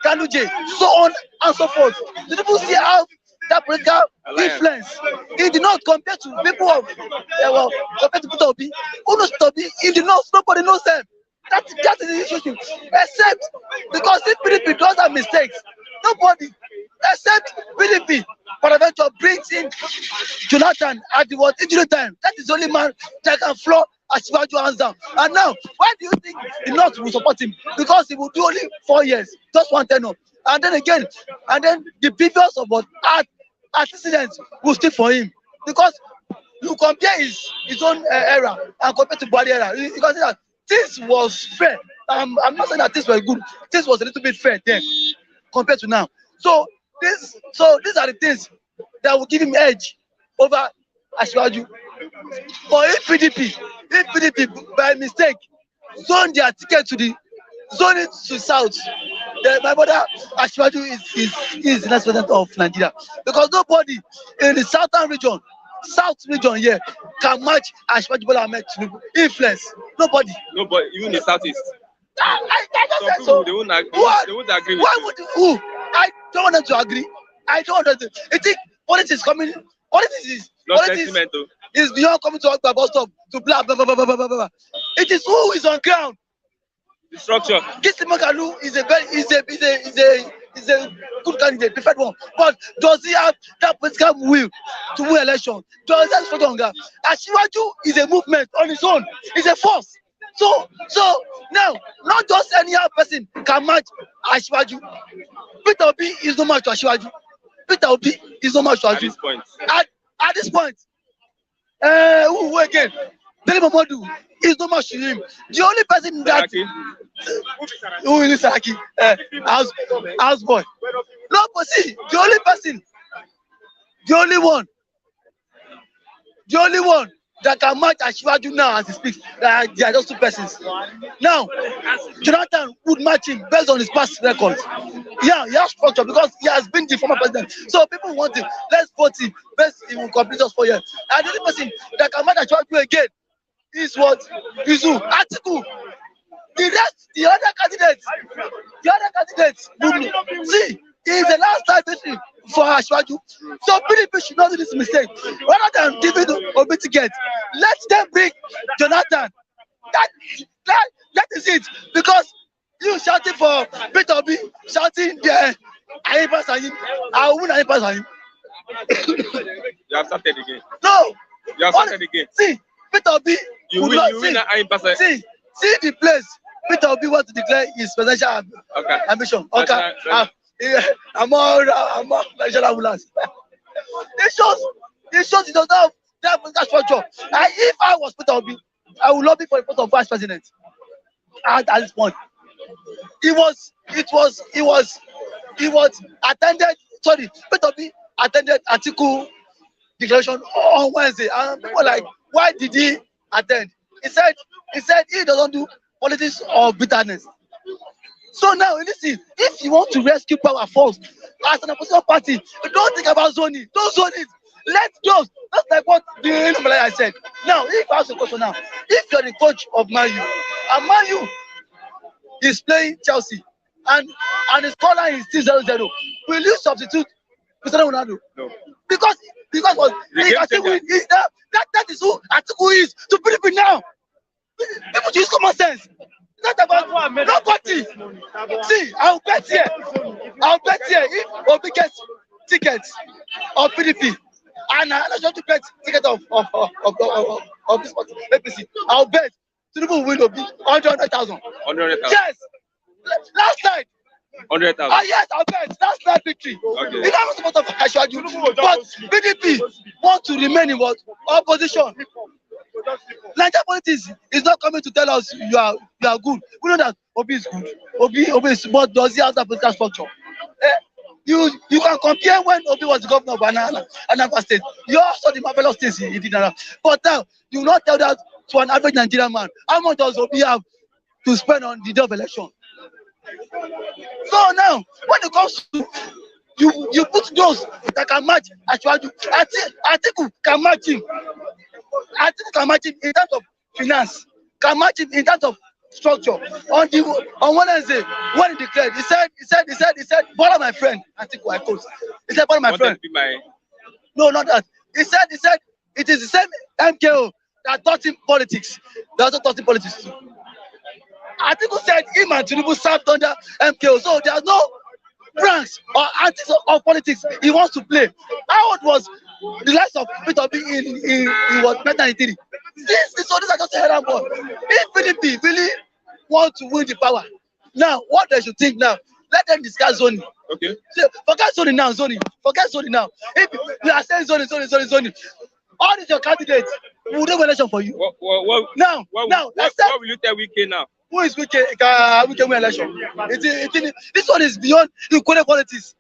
Kanuje, so on and so forth. Tinubu still have that political influence. He did not compare to people of compared to Peter Obi. Who knows Peter Obi? In the North, nobody knows them. That is the issue. Except because if PDP does have mistakes, nobody except PDP Bonaventure brings in Jonathan at the injury time. That is the only man that can floor Asiwaju hands down. And now, why do you think the North will support him? Because he will do only 4 years, just one tenure. And then again, and then the previous of what antecedents will stick for him. Because you compare his own era and compare to Buhari era, you can see that this was fair. I'm not saying that things were good. This was a little bit fair then compared to now. So these are the things that will give him edge over Asiwaju. But if PDP by mistake zone their ticket to the zone it to south, then my brother Asiwaju is the next president of Nigeria, because nobody in the south region here can match Asiwaju Bola Ahmed Tinubu influence. Nobody, even the southeast. I don't Some say so. people they won't agree with Why you. would who? I don't want them to agree. I don't want them to. I think politics coming. Not Politics sentiment though. is beyond coming to work by bus stop to blah blah blah blah blah blah blah. It is who is on ground. The structure. Kisi Makalu is a good candidate, preferred one. But does he have that political will to win election? Does that struggle on ground? Asiwaju is a movement on its own. It's a force. So now, not just any other person can match Asiwaju. Peter Obi is no match to Asiwaju. Peter Obi is no match to At Asiwaju. this point. At this point, who again? Dele Momodu is no match to him. The only person that who is Saraki, house boy. No, but see, the only person, the only one that can match Asiwaju now as he speaks, they are just two persons. Now, Jonathan would match him based on his past records. Yeah, he has structure because he has been the former president. So people want him. Let's vote him. Best he will complete us 4 years. And the only person that can match Asiwaju again is what? Is who? Atiku. The other candidates would see. Is the last time victory for Asiwaju. So PDP should not do this mistake. Rather than giving Obi ticket, let them bring Jonathan. That is it. Because you shouting for Peter Obi, shouting there, I pass him. I will win. I pass him. You have started again. No. You have started again. See, Peter Obi. You win that I pass. See the place. Peter Obi want to declare his presidential ambition. Okay. Among national rulers. It shows he does not have that structure. And if I was Peter Obi, I would lobby for the post of vice president. At this point, he was attended. Sorry, Peter Obi attended Atiku declaration on Wednesday, and people were like, why did he attend? He said he doesn't do politics of bitterness. So now, listen, if you want to rescue power first, as an opposition party, don't think about zoning. Don't zone it. Let those. That's like what the I said. Now, if I ask a question now, if you're the coach of Man U, and Man U is playing Chelsea, and his scoreline is still 0-0, will you substitute Cristiano Ronaldo? No. Because what? That is who Atiku is to PDP now. People use common sense. Not about nobody. See, I'll bet here if Obi gets tickets of PDP and I don't to get ticket of this party, APC, I'll bet Tinubu will win Obi 100,000. 100,000. Yes. Last night. 100,000. Ah yes, I'll bet. That's that victory. Okay. It was support of Asiwaju, but PDP want to remain in what? Opposition. Nigerian politics is not coming to tell us you are good. We know that Obi is good. Obi is, but does he have that political structure? You can compare when Obi was the governor of Anambra State. You all saw the marvelous things he did. But now you will not tell that to an average Nigerian man. How much does Obi have to spend on the day of election? So now, when it comes to you put those that can match Asiwaju. Atiku can match him. Atiku can match him in terms of finance, can match him in terms of structure. On Wednesday, when he declared, he said, Bola my friend, Atiku, I quote. He said, Bola my friend. No, not that. He said, it is the same MKO that taught him politics. They also taught him politics too. Atiku said him and Tinubu served under MKO, so there's no branch or antics of politics he wants to play. How old was the likes of Peter Obi in what 1993? This are just a head ball. If PDP really want to win the power, now what they should think now, let them discuss zoning. Okay. So, forget zoning now, zoning. Forget zoning now. If you are saying zoning, all these your candidates will do election for you. Now, what will you tell Wike now? Who is Wike? Wike win election. This one is beyond equal politics.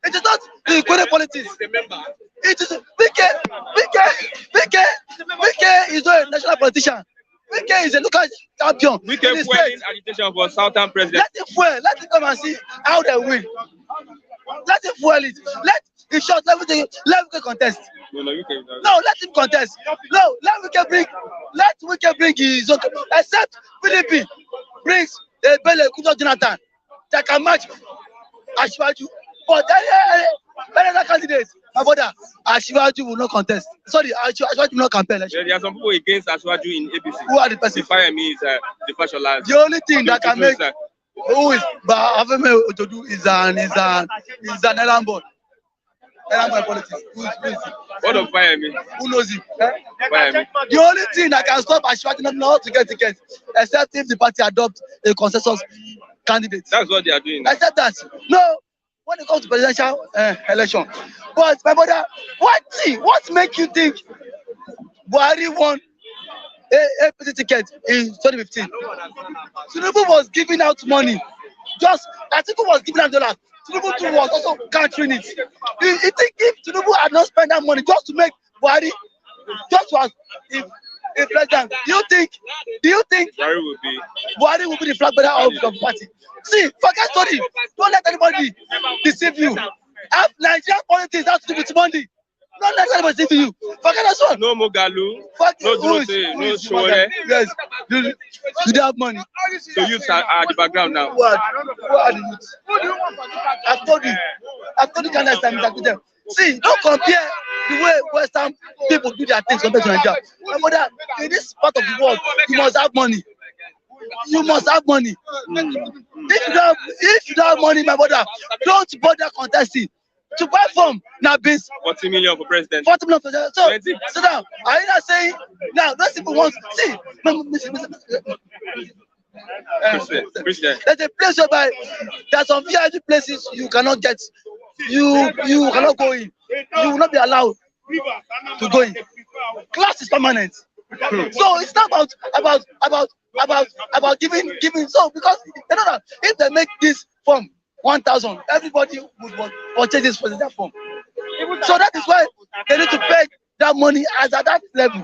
It is not the equal politics. It is Wike is not a national politician. Wike is a local champion. Wike fueling agitation for Southern president. Let him come and see how they win. Let him fuel it. In short, let Wike contest. No, let him contest. No, let Wike bring his own. Except PDP brings a Bele Kudo Jonathan that can match Asiwaju. But any other candidate, my brother, Asiwaju will not contest. Sorry, Asiwaju will not campaign. There are some people against Asiwaju in ABC. Who are the person? The fire me is the Fashola. The only thing that can make who is Aveme Otodu is an Elambon. Elambon politics. Who is what of fire me? Who knows it? Fire me. The only thing that can stop Asiwaju not to get tickets, except if the party adopts a consensus candidate. That's what they are doing. Except that. No, when it comes to presidential election. But my brother, what make you think Buhari won a APC ticket in 2015? Tinubu was giving out money. Atiku was giving out dollars. Tinubu too was also countering it. You think if Tinubu had not spent that money just to make Buhari, just was a president, do you think Buhari will be the flag bearer of the party? See, forget story. Don't let anybody deceive you. Nigerian politics has to do with money. Don't let anybody deceive you. Forget that one. No Mogalu, no Drote, no Shore. Yes. Do they have money? So youths are at the background now. Who are the youths? I've told you the last time that with them. See, don't compare the way Western people do their things compared to Nigeria. Remember in this part of the world, you must have money. You must have money. If you don't have money, my brother, don't bother contesting. To buy form now means 40 million for president. 40 million for president. So now, are you not saying now those people want see? There's a place whereby there's some VIP places you cannot get. You cannot go in. You will not be allowed to go in. Class is permanent. So it's not about giving. So because you know that if they make this form 1,000, everybody would purchase this presidential form. So that is why they need to pay that money as at that level.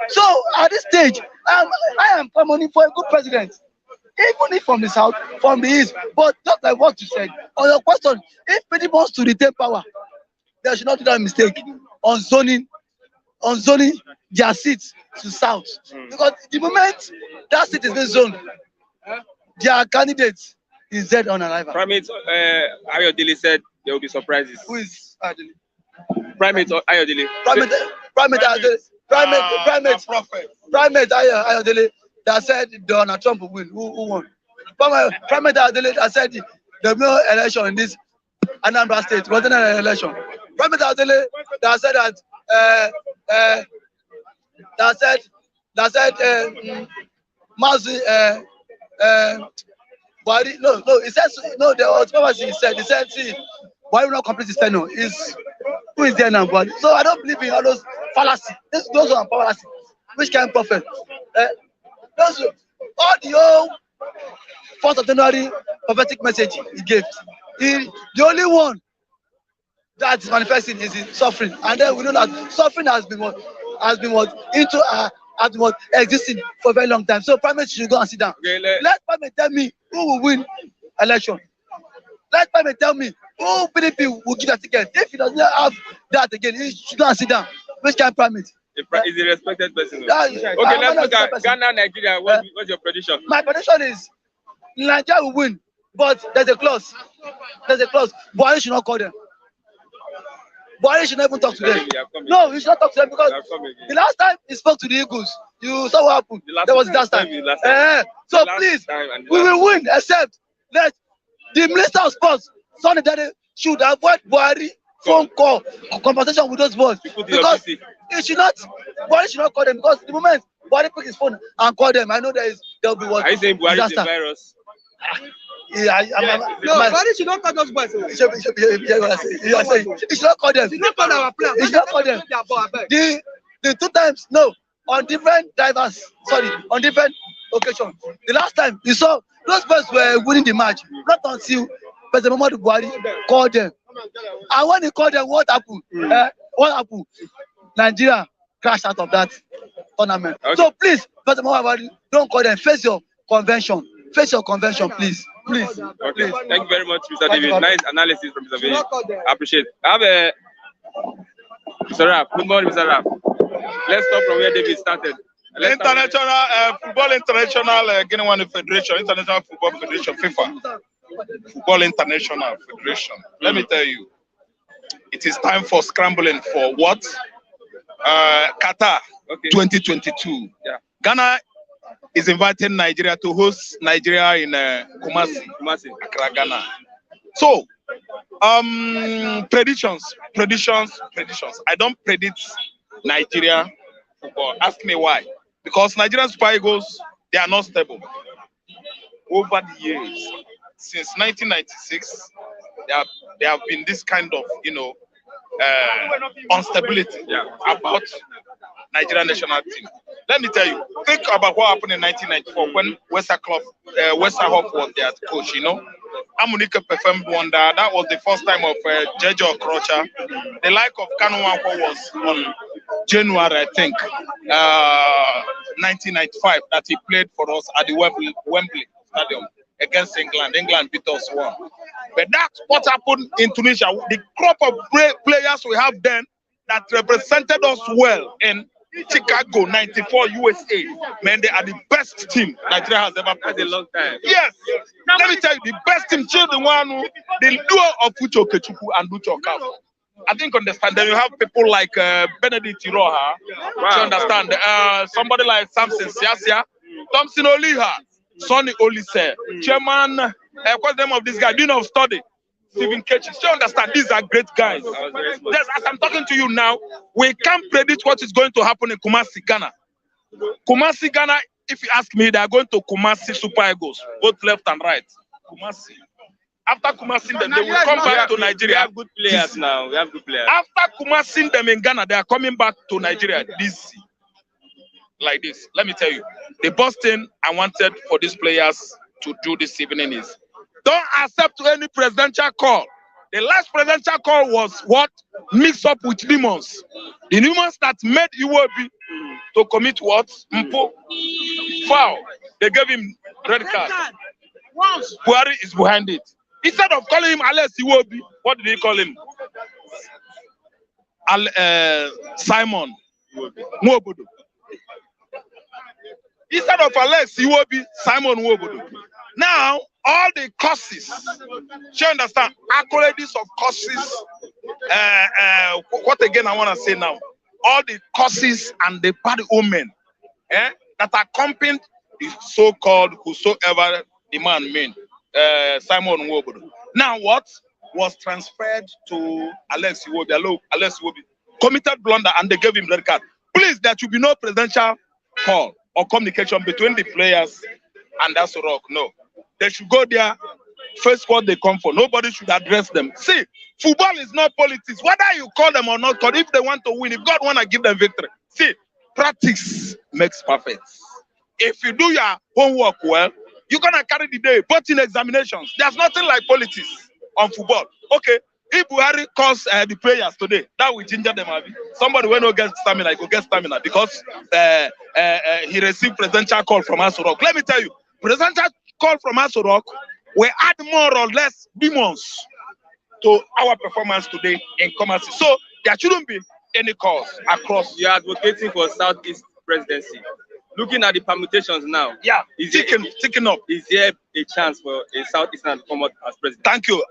So at this stage, I am money for a good president. Even if from the south, from the east, but just like what you said, on your question, if people wants to retain power, they should not do that mistake on zoning their seats to south. Because the moment that seat is being zoned, their candidates is dead on arrival. Primate Ayodele said there will be surprises. Who is Ayodele? Primate Ayodele. Primate Ayodele that said Donald Trump will win. Who won? Primate Ayodele that said there will be no election in this Anambra state. Wasn't an election. Primate Ayodele that said Buhari, no, he said no. There was prophecy. He said, see, why will not complete his tenure? Who is there now, Buhari? So I don't believe in all those fallacy. Those are fallacy. Which kind of prophet? All the old 4th of January prophetic message he gave. The only one that is manifesting is suffering, and then we know that suffering has been existing for a very long time. So Primate should go and sit down. Okay, let Primate tell me who will win election. Let Primate tell me who PDP will give a ticket. If he does not have that again, he should go and sit down. Which kind of Primate? He's a respected person. Okay, let's look at Ghana, Nigeria. What's your prediction? My prediction is Nigeria will win, but there's a clause. Buhari should not call them. Buhari should not even talk to them. No, he should not talk to them because the last time he spoke to the Eagles, you saw what happened. That was the last time. So please, we will win, except that the Minister of Sports, Sonny Dade, should avoid Buhari phone call conversation with those boys because it should not. Buhari should not call them because the moment Buhari pick his phone and call them, I know there will be what. Are you saying Buhari is a virus? Yeah, Buhari should not call those boys. He should not call them. He should not call our plan. He should not call them. The 2 times, no, on different drivers. Sorry, on different occasions. The last time you saw those boys were winning the match, not until President Muhammadu Buhari called them. And when he called them, what happened? What happened? Nigeria crashed out of that tournament. Okay. So please, President Muhammadu Buhari, don't call them. Face your convention. Face your convention, please. Please. Okay. Please. Thank you very much, Mr. David. Nice analysis from Mr. David. I appreciate it. I have a Mr. Rap. Good morning, Mr. Rap. Let's start from where David started. Football International Guinea Federation, International Football Federation, FIFA. Football International Federation. Let me tell you, it is time for scrambling for what? Qatar 2022. Yeah. Ghana is inviting Nigeria to host Nigeria in Kumasi, Accra, Ghana. So, predictions. I don't predict Nigeria football. Ask me why. Because Nigerian Super Eagles, they are not stable. Over the years, since 1996, they have been this kind of, instability about Nigerian national team. Let me tell you, think about what happened in 1994 when Westerhoff was their coach, Amunike performed wonder. That was the first time of Jejo Okrocha. The like of Kanu Nwankwo was on January, I think, 1995, that he played for us at the Wembley Stadium against England. England beat us 1. But that's what happened in Tunisia. The crop of players we have then that represented us well in Chicago, 94 USA. Man, they are the best team Nigeria has ever played. That's a long time. Yes. Let me tell you, the best team, the one who, the duo of Ucho Kechukwu and Ucho Okafor. I think understand. Then you have people like Benedict Iroha. Wow. You understand? Somebody like Samson Siasia, Thompson Oliha, Sonny Olise, Chairman, what's the name of this guy? Dean of Study, Stephen Ketchis. You understand? These are great guys. Yes, as I'm talking to you now, we can't predict what is going to happen in Kumasi, Ghana. Kumasi, Ghana, if you ask me, they are going to Kumasi Super Eagles, both left and right. Kumasi. After Kumasi them, they will come back to Nigeria. We have good players now. We have good players. After Kumasi them in Ghana, they are coming back to Nigeria. Like this. Let me tell you, the best thing I wanted for these players to do this evening is don't accept any presidential call. The last presidential call was what? Mix up with demons. The demons that made Iwobi to commit what? Mpo. Foul. They gave him red card. Buhari is behind it. Instead of calling him Alex Iwobi, what did he call him? Simon Nwobodo. Instead of Alex Iwobi, Simon Nwobodo. Now, all the causes, you understand, accolades of causes, what again I want to say now, all the causes and the bad omen that accompanied the so-called, whosoever the man mean, Simon Nwobodo. Now what was transferred to Alex Iwobi? Alex Iwobi committed blunder and they gave him red card. Please, there should be no presidential call or communication between the players and that's rock. No. They should go there, face what they come for. Nobody should address them. See, football is not politics. Whether you call them or not, if they want to win, if God want to give them victory. See, practice makes perfect. If you do your homework well, you're going to carry the day, but in examinations. There's nothing like politics on football. Okay, if Buhari calls the players today, that will ginger them. Somebody will not get stamina, he will get stamina because he received presidential call from Aso. Let me tell you, presidential call from Aso Rock will add more or less demons to our performance today in Kumasi. So there shouldn't be any calls across. You are advocating for Southeast Presidency. Looking at the permutations now, ticking up. Is there a chance for a Southeastern to come out as president? Thank you.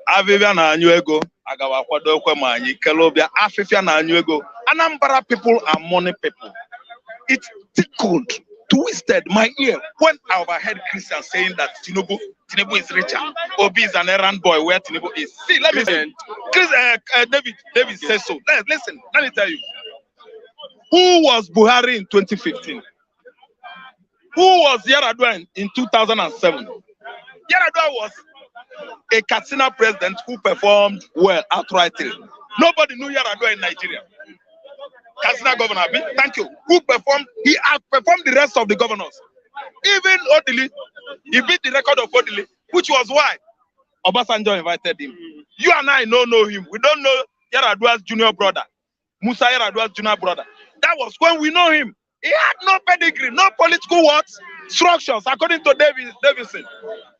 Anambra people are money people. It tickled, twisted my ear when I overheard Christians saying that Tinubu Tinubu is richer. Obi is an errand boy where Tinubu is. See, let me say, Chris, David says so. Listen, let me tell you. Who was Buhari in 2015? Who was Yar'Adua in 2007? Yar'Adua was a Katsina president who performed well outrightly. Nobody knew Yar'Adua in Nigeria. Katsina governor, thank you. Who performed? He outperformed the rest of the governors. Even Odili, he beat the record of Odili, which was why Obasanjo invited him. You and I don't know him. We don't know Yar'Adua's junior brother, Musa Yar'Adua's junior brother. That was when we know him. He had no pedigree, no political what structures, according to Davidson.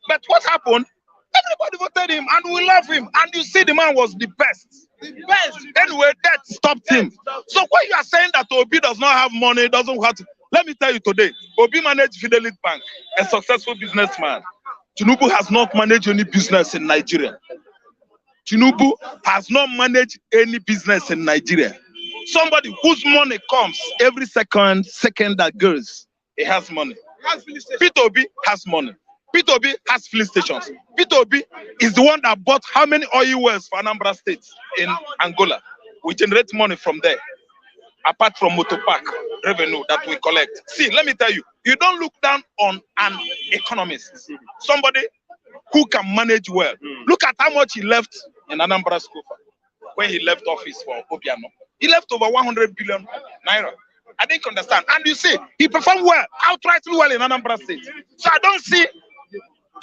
But what happened? Everybody voted him, and we love him. And you see, the man was the best. The best. Anyway, that stopped him. So when you are saying that Obi does not have money, doesn't have to, let me tell you today, Obi managed Fidelity Bank, a successful businessman. Tinubu has not managed any business in Nigeria. Tinubu has not managed any business in Nigeria. Somebody whose money comes every second that goes, he has money. Peter Obi has money. Peter Obi has filling stations. Peter Obi is the one that bought how many oil wells for Anambra State in Angola? We generate money from there. Apart from motor park revenue that we collect. See, let me tell you, you don't look down on an economist, somebody who can manage well. Look at how much he left in Anambra School when he left office for Obiano. He left over 100 billion naira. I didn't understand. And you see, he performed well, outrightly well in Anambra State. So I don't see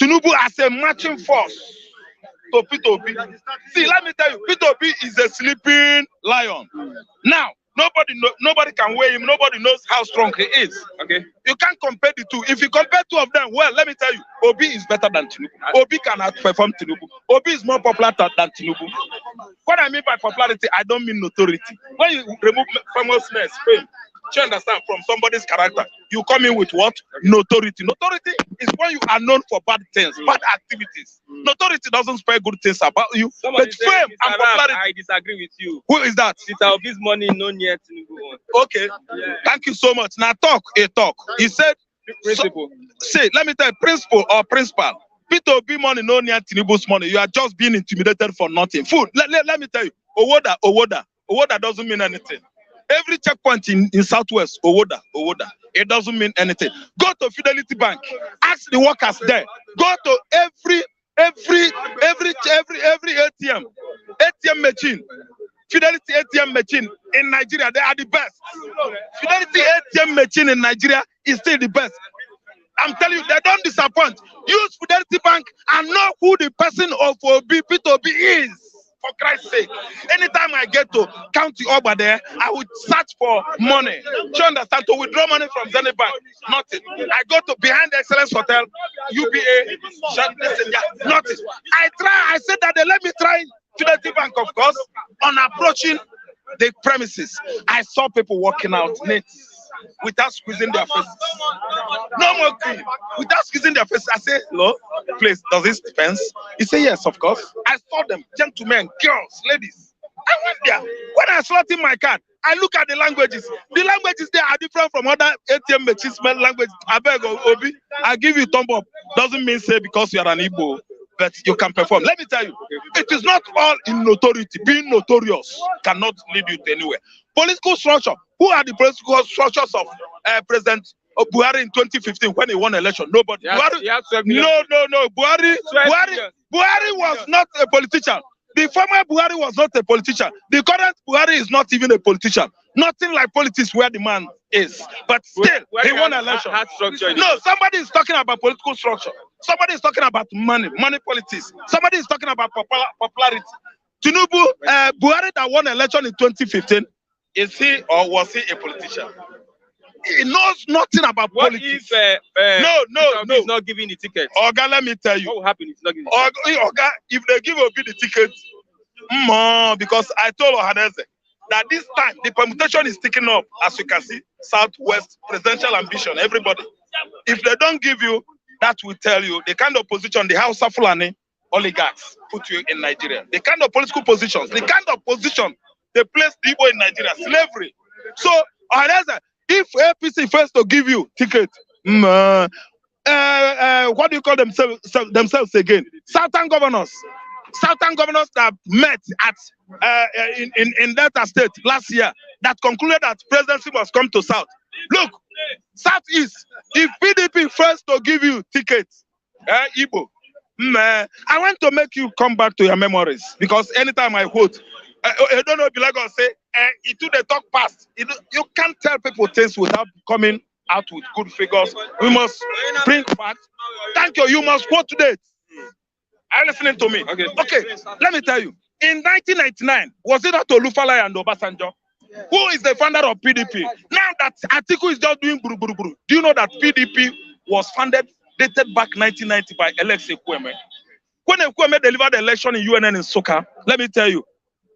Tinubu as a matching force to Peter Obi. See, let me tell you, Peter Obi is a sleeping lion. Now, nobody can weigh him. Nobody knows how strong he is. Okay, you can't compare the two. If you compare two of them, well, let me tell you, Obi is better than Tinubu. Obi can outperform Tinubu. Obi is more popular than Tinubu. What I mean by popularity, I don't mean notoriety. When you remove famousness, fame, you understand, from somebody's character, you come in with what? Notoriety. Notoriety is when you are known for bad things, bad activities. Notoriety doesn't spell good things about you. But fame and popularity. I disagree with you. Who is that? Peter Obi's money no near Tinubu. Okay. Yeah. Thank you so much. Now talk. He said, principle. Say, let me tell you, principle or principal. Peter Obi money no near Tinubu's money. You are just being intimidated for nothing. Food. Let me tell you, Owoda doesn't mean anything. Every checkpoint in Southwest, Owoda, it doesn't mean anything. Go to Fidelity Bank, ask the workers there. Go to every ATM machine, Fidelity ATM machine in Nigeria. They are the best. Fidelity ATM machine in Nigeria is still the best. I'm telling you, they don't disappoint. Use Fidelity Bank and know who the person of Obi, Peter Obi is. For Christ's sake, anytime I get to County Oba there, I would search for money. Do you understand? To withdraw money from Zenith Bank, nothing. I go to Behind the Excellence Hotel, UBA, nothing. I said that they let me try Fidelity Bank, of course. On approaching the premises, I saw people walking out nets without squeezing their faces. No more cream. Without squeezing their faces. I say, hello, please, does this depend? He said, yes, of course. I saw them, gentlemen, girls, ladies. I went there. When I slot in my card, I look at the languages. The languages there are different from other ATM machines languages. I beg, Obi, I give you thumb up. Doesn't mean say because you are an Igbo, but you can perform. Let me tell you, it is not all in notoriety. Being notorious cannot lead you to anywhere. Political structure. Who are the political structures of President Buhari in 2015 when he won election? Nobody. No. Buhari was not a politician. The former Buhari was not a politician. The current Buhari is not even a politician. Nothing like politics where the man is. But still, he won election. No, somebody is talking about political structure. Somebody is talking about money politics. Somebody is talking about popularity. Tinubu, Buhari that won election in 2015, is he or was he a politician? He knows nothing about politics. If he's not giving the ticket? Oga, let me tell you. What will happen if he's not giving the ticket? Oga, if they give Obi the ticket, because I told Ohadeze that this time the permutation is ticking up, as you can see, Southwest presidential ambition, everybody. If they don't give you, that will tell you the kind of position the House of Fulani oligarchs put you in Nigeria. The kind of political positions, the kind of position they place people in Nigeria, slavery. So, if APC first to give you ticket, what do you call themselves again? Southern governors that met at in Delta State last year that concluded that presidency must come to South. Look, Southeast, if PDP fails to give you tickets, Igbo, I want to make you come back to your memories, because anytime I quote, I don't know if you're going to say, it do they talk past. You can't tell people things without coming out with good figures. We must bring facts. Thank you. You must quote today. Are you listening to me? Okay. Let me tell you. In 1999, was it not Olufalaye and Obasanjo? Who is the founder of PDP? Now that Atiku is just doing buru buru buru. Do you know that PDP was founded, dated back 1990 by Alex Ekweme? When Ekweme delivered the election in UNN in Soka, let me tell you,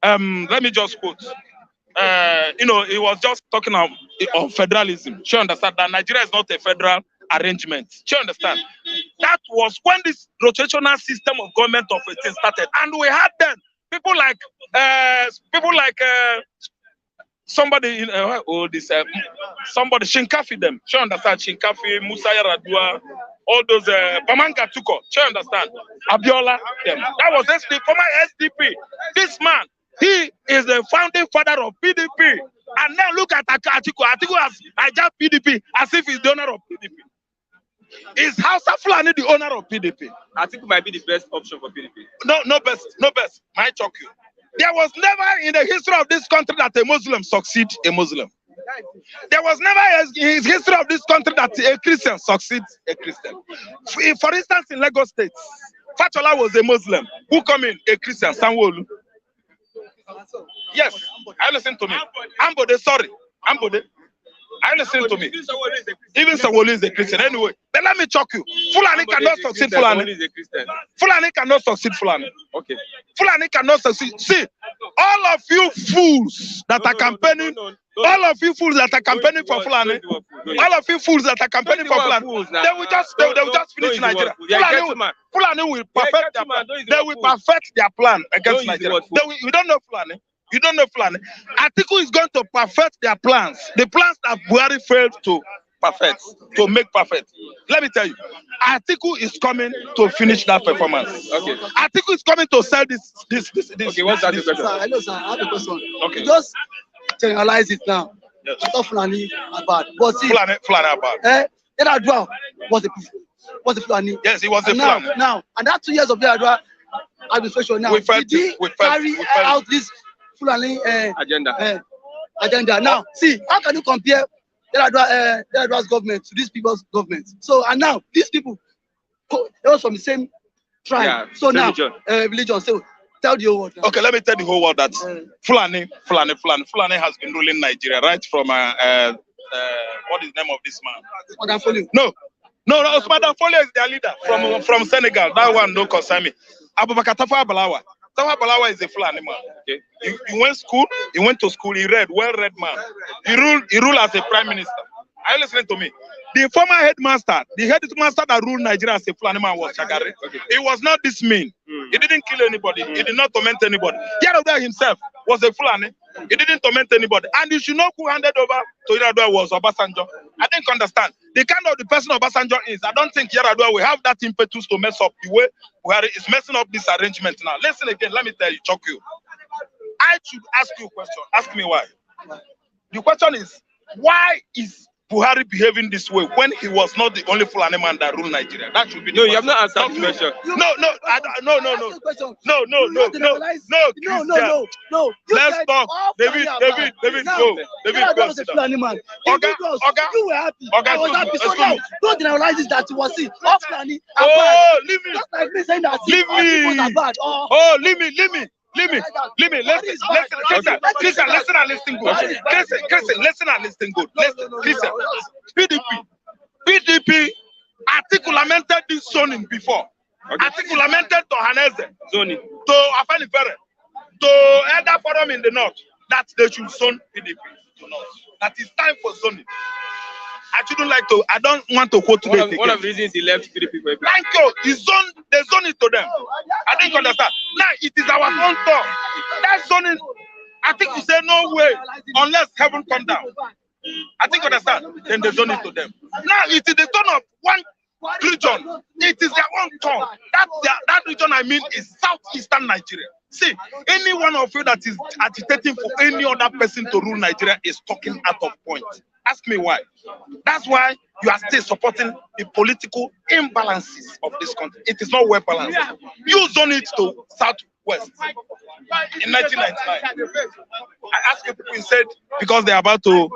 let me just quote. He was just talking on federalism. You understand that Nigeria is not a federal arrangement. You understand? That was when this rotational system of government of 18 started, and we had then people like somebody somebody Shinkafi them. You understand? Shinkafi, Musa Yaradua, all those Bamanga Tuko. You understand? Abiola them. That was the former SDP. This man, he is the founding father of PDP. And now look at Atiku. Atiku has hijacked PDP as if he's the owner of PDP. Is Hausa Fulani the owner of PDP? Atiku might be the best option for PDP. No best. Might shock you. There was never in the history of this country that a Muslim succeed a Muslim. There was never in the history of this country that a Christian succeeds a Christian. For instance, in Lagos State, Fachola was a Muslim. Who come in? A Christian, Sanwo-Olu. Yes, I listen to me. Ambode, sorry. Ambode. I listen to me. Even Sanwo-Olu is a Christian. Anyway, then let me choke you. Fulani cannot succeed Fulani. Fulani cannot succeed Fulani. Okay. Fulani cannot succeed. See, all of you fools that are campaigning, all of you fools that are campaigning for Fulani, all of you fools that are campaigning for Fulani, they will just finish Nigeria. Fulani will perfect their plan. They will perfect their plan against Nigeria. We don't know Fulani. You don't know Fulani. Atiku is going to perfect their plans. The plans that Buhari failed to perfect, to make perfect. Let me tell you, Atiku is coming to finish that performance. Okay. Atiku is coming to sell this. Okay, what's that? Sir, hello, sir. I have a question. Okay. Just generalize it now. Yes. I thought Fulani are bad. But see, Fulani are bad. Yaradua was the Fulani. Yes, he was a And Fulani. now, and that 2 years of Yaradua administration now, did he carry out this Fulani agenda? Now, see, how can you compare Yaradua's government to these people's government? So, and now, these people, they were from the same tribe. Yeah, so now, religion. Religion. So, tell the whole world now. Okay, let me tell the whole world that Fulani has been ruling Nigeria right from what is the name of this man? Madam Folio. No, Osman Danfodio is their leader from Senegal. That one don't concern me. Abubakar Tafawa Balewa. Tafawa Balewa is a Fulani man. Okay, he went to school. He read, well-read man. He ruled as a prime minister. Are you listening to me? The former headmaster that ruled Nigeria as a Fulani man was Shagari. Okay. He was not this mean. He didn't kill anybody. He did not torment anybody. Yaradua himself was a Fulani. He didn't torment anybody. And you should know who handed over to Yaradua was Obasanjo. I didn't understand. The kind of the person Obasanjo is, I don't think Yaradua will have that impetus to mess up the way Buhari is messing up this arrangement now. Listen again, let me tell you, choke you. I should ask you a question. Ask me why. The question is, why is Buhari behaving this way when he was not the only Fulani man that ruled Nigeria? That should be the No, you have not answered the question. No. Let's talk. David, go. David, go. Was a Fulani man. Oga, You were happy. Oga, I was happy. So excuse now, me. don't generalize this that you were seeing. All Fulani are bad. Oh, leave me. Just like me saying that Leave all people me. are bad. Oh, leave me. Listen and listen good. Listen, listen and listen good. Listen. PDP articulated this zoning before. Articulated to Haneze, Zoning. to Afenifere, to Elder Forum in the north, that they should zone PDP to north. That is time for zoning. I don't want to quote today. One of the reasons he left PDP. Thank you. They zone it to them. I didn't understand. Now it is our own talk. That zoning, I think you say no way unless heaven come down. I think understand. Then they zone it to them. Now it is the turn of region. It is their own turn. That region I mean is southeastern Nigeria. See, any one of you that is agitating for any other person to rule Nigeria is talking out of point. Ask me why. That's why you are still supporting the political imbalances of this country. It is not well balanced. You zone it to southwest. In 1999, I asked people, he said, because they are about to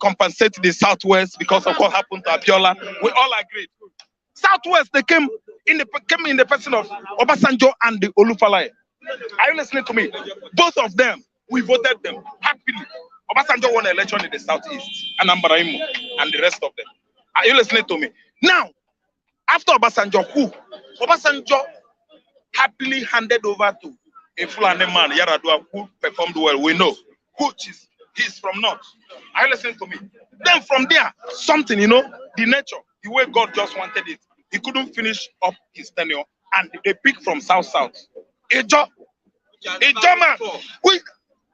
compensate the southwest because of what happened to Abiola. We all agreed. Southwest, they came in the person of Obasanjo and the Olufalaye. Are you listening to me? Both of them, we voted them happily. Obasanjo won an election in the southeast, and Imo, and the rest of them. Are you listening to me? Now, after Obasanjo, who? Obasanjo happily handed over to a Fulani man, Yaradua, who performed well. We know. He's from North. Are you listening to me? Then from there, something, the nature, the way God just wanted it, he couldn't finish up his tenure, and they picked from South. A job man.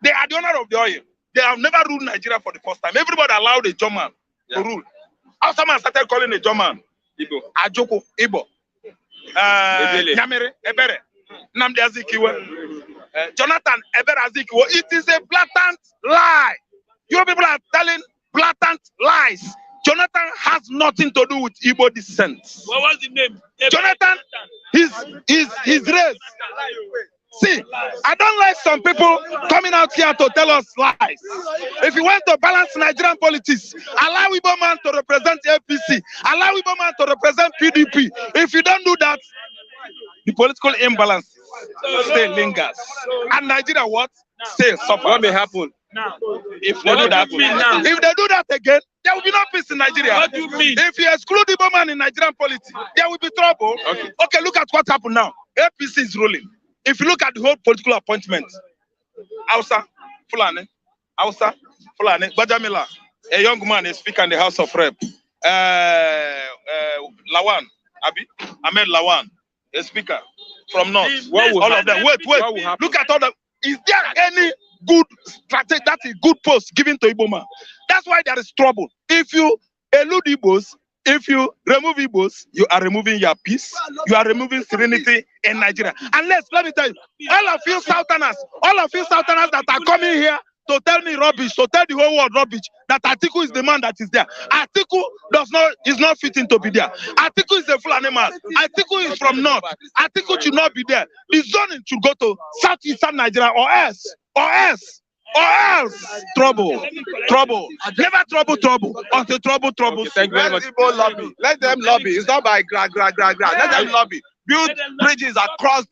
They are the owner of the oil. They have never ruled Nigeria for the first time. Everybody allowed a German to rule. After man started calling a German, Igbo, Ajoko, Igbo, Nyamere, Ebere, Nnamdi Azikiwe, Jonathan Ebere Azikiwe. It is a blatant lie. You people are telling blatant lies. Jonathan has nothing to do with Igbo descent. What was the name? Jonathan, his race. See, I don't like some people coming out here to tell us lies. If you want to balance Nigerian politics, allow Igbo man to represent APC, allow Igbo man to represent PDP. If you don't do that, the political imbalance still lingers. And Nigeria what? Still suffer. What may happen? Now, if they do that again, there will be no peace in Nigeria. What do you mean? If you exclude Igbo man in Nigerian politics, there will be trouble. Okay, look at what happened now. APC is ruling. If you look at the whole political appointment, Hausa, Fulani, Bajamila, a young man, a speaker in the House of Rep, Lawan, Ahmed Lawan, a speaker from North. All of them. Wait. Look at all the. Is there any good strategy, that's a good post given to Igbo man? That's why there is trouble. If you elude Igbos, if you remove Igbos, you are removing your peace. You are removing serenity in Nigeria. Unless, let me tell you, all of you Southerners that are coming here to tell me rubbish, to tell the whole world rubbish, that Atiku is the man that is there. Atiku is not fitting to be there. Atiku is a full animal. Atiku is from North. Atiku should not be there. The zoning should go to Southeastern Nigeria or else. Trouble. Never trouble. Until trouble. Okay, thank you very much. Let them lobby. It's not by gra. Let them lobby. Build bridges across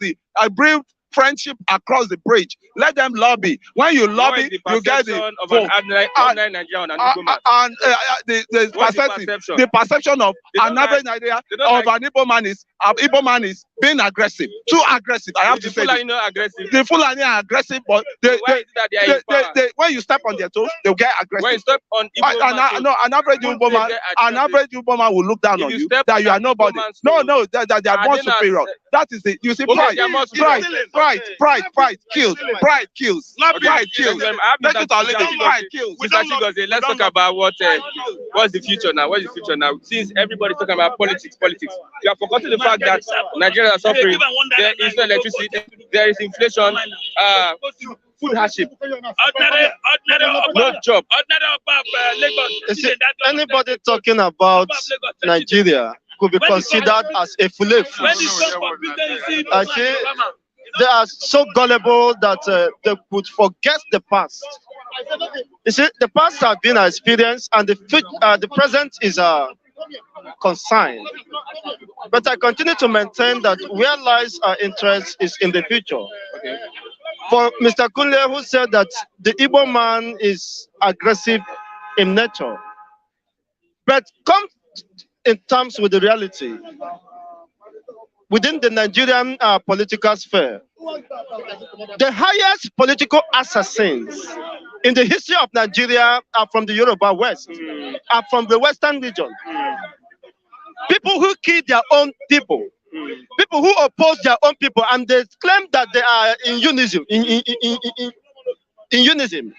build friendship across the bridge. Let them lobby. When you lobby, you get the vote. The perception of an average Nigeria of an Igbo man is being aggressive. Too aggressive. I have to say. The Fulani are aggressive, but when you step on their toes, they'll get aggressive. When you step on an average Igbo man will look down on you that you are nobody. No, that they are more superior. That is the pride kills. Pride kills. Pride kills. Let's talk about what's the future now. What's the future now? Since everybody's talking about politics, you have forgotten the fact that Nigeria is suffering. There is no electricity. There is inflation. Food hardship. No job. Anybody talking about Nigeria could be considered as a fulefu. They are so gullible that they could forget the past. You see, the past have been an experience, and the present is a consign. But I continue to maintain that where lies our interest is in the future. Okay. For Mr. Kunle, who said that the Igbo man is aggressive in nature, but come in terms with the reality. Within the Nigerian political sphere, the highest political assassins in the history of Nigeria are from the Yoruba West, are from the Western region. People who kill their own people, people who oppose their own people, and they claim that they are in unison. In unison.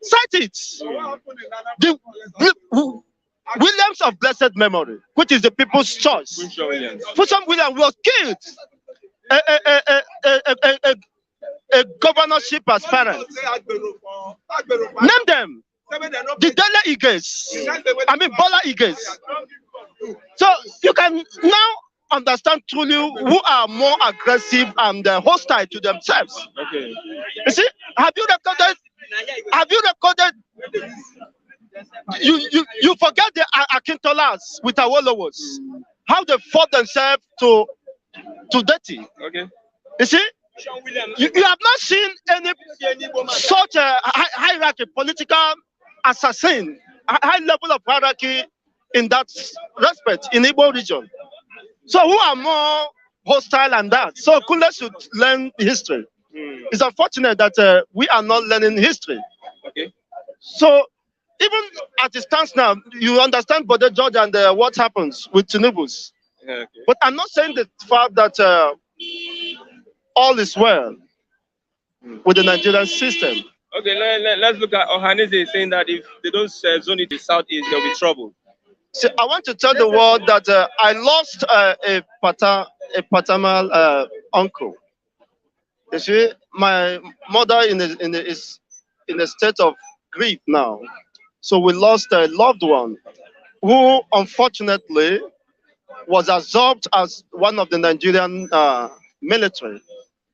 Cite it. Williams of blessed memory, which is the people's choice. Funsho Williams was killed. A governorship aspirant. Name them. The Dele Iges. I mean Bola Iges. So you can now understand truly who are more aggressive and hostile to themselves. Okay. You see, have you recorded? You forget the Akintolas with Awolowos, how they fought themselves to dirty. Okay. You see, you have not seen any such a hierarchy, political assassin, high level of hierarchy in that respect in Igbo region. So who are more hostile than that? So Kunle should learn history. It's unfortunate that we are not learning history. Okay. So even as it stands now, you understand Bode George and what happens with Tinubu's. Okay. But I'm not saying the fact that all is well with the Nigerian system. Okay, let's look at Ohaneze saying that if they don't zone it to the southeast, there'll be trouble. See, I want to tell the world that I lost a paternal uncle. You see, my mother is in a state of grief now. So we lost a loved one who unfortunately was absorbed as one of the Nigerian military.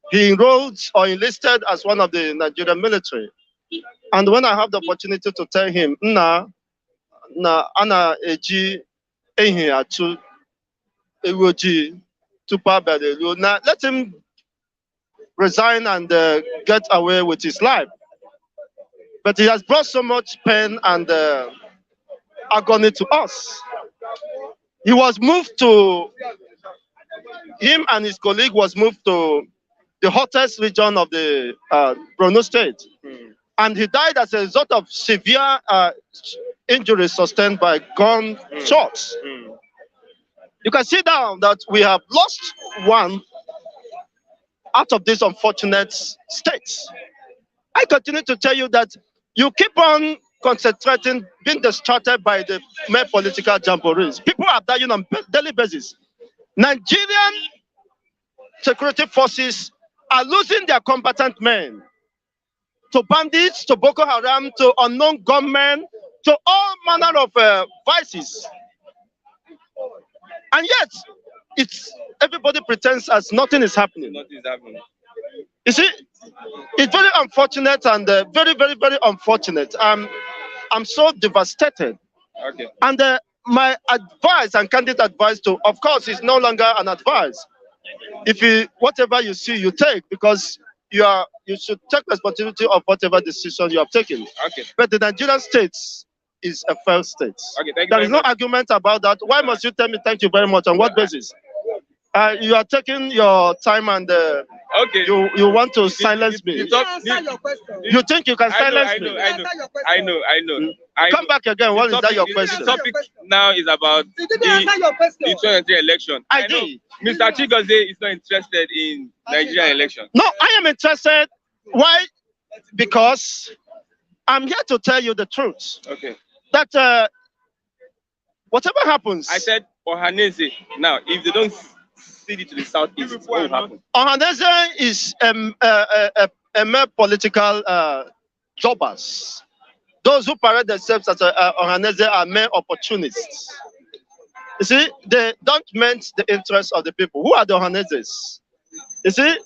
He enrolled or enlisted as one of the Nigerian military. And when I have the opportunity to tell him, na ana eji ehi atu ewoji tupa bedelu, na let him resign and get away with his life. But he has brought so much pain and agony to us. He was moved to, him and his colleague was moved to the hottest region of the Borno state. And he died as a result of severe injuries sustained by gun shots. You can see now that we have lost one out of these unfortunate states. I continue to tell you that you keep on concentrating, being distracted by the mere political jamborees. People are dying on a daily basis. Nigerian security forces are losing their combatant men to bandits, to Boko Haram, to unknown gunmen, to all manner of vices. And yet, everybody pretends as nothing is happening. Nothing is happening. You see, it's very unfortunate and very, very, very unfortunate. I'm so devastated. Okay. And my advice and candid advice to, of course, is no longer an advice. If whatever you see, you take, because you should take responsibility of whatever decision you have taken. Okay. But the Nigerian state is a failed state. Okay, thank you. There is no argument about that. Why must you tell me thank you very much? On what basis? You are taking your time and okay. You want to silence me. You think you can silence me? I know. Come back again. What is that your question? The topic now is about the 2023 election. I did. Mr. Chigozie is not interested in Nigerian election. No, I am interested. Why? Because I'm here to tell you the truth. Okay. That whatever happens. I said Ohaneze. Now, if they don't city to the southeast, what will happen? Ohaneze is a mere political jobbers. Those who parade themselves as Ohaneze are mere opportunists. You see, they don't meant the interests of the people. Who are the Ohanezes? You see,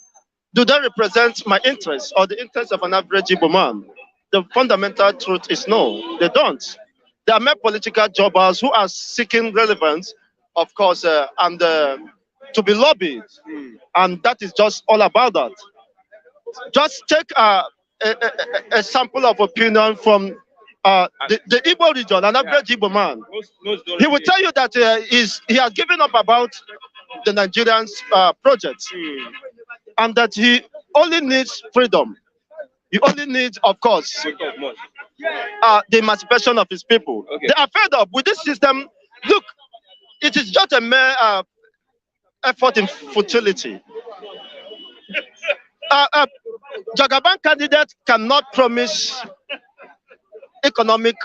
do they represent my interests or the interests of an average Igbo man? The fundamental truth is no, they don't. They are mere political jobbers who are seeking relevance, of course, and to be lobbied. And that is just all about that. Just take a sample of opinion from the Igbo region, an average Igbo man. He will tell you that he has given up about the Nigerian project, and that he only needs freedom. He only needs, of course, the emancipation of his people. Okay. They are fed up with this system. Look, it is just a mere effort in futility. Jagaban candidate cannot promise economic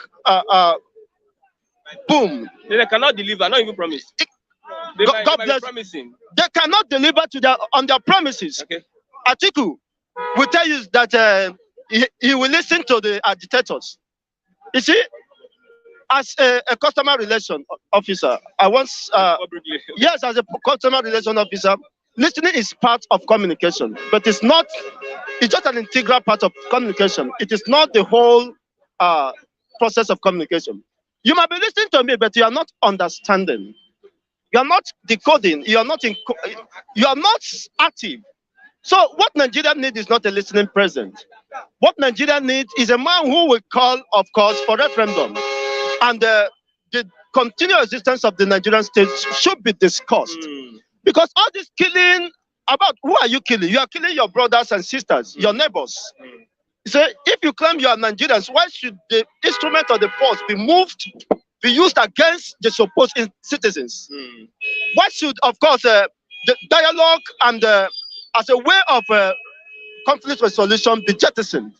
boom. They cannot deliver, not even promise. God bless. Promising. They cannot deliver to on their promises. Okay. Atiku will tell you that he will listen to the agitators. You see, as a customer relation officer, I once, yes, as a customer relation officer, listening is part of communication, but it's not, it's just an integral part of communication. It is not the whole process of communication. You might be listening to me, but you are not understanding. You are not decoding. You are not active. So what Nigeria needs is not a listening president. What Nigeria needs is a man who will call, of course, for referendum. And the continued existence of the Nigerian state should be discussed. Because all this killing, about who are you killing? You are killing your brothers and sisters, your neighbors. So if you claim you are Nigerians, why should the instrument of the force be used against the supposed citizens? Why should, of course, the dialogue and as a way of conflict resolution be jettisoned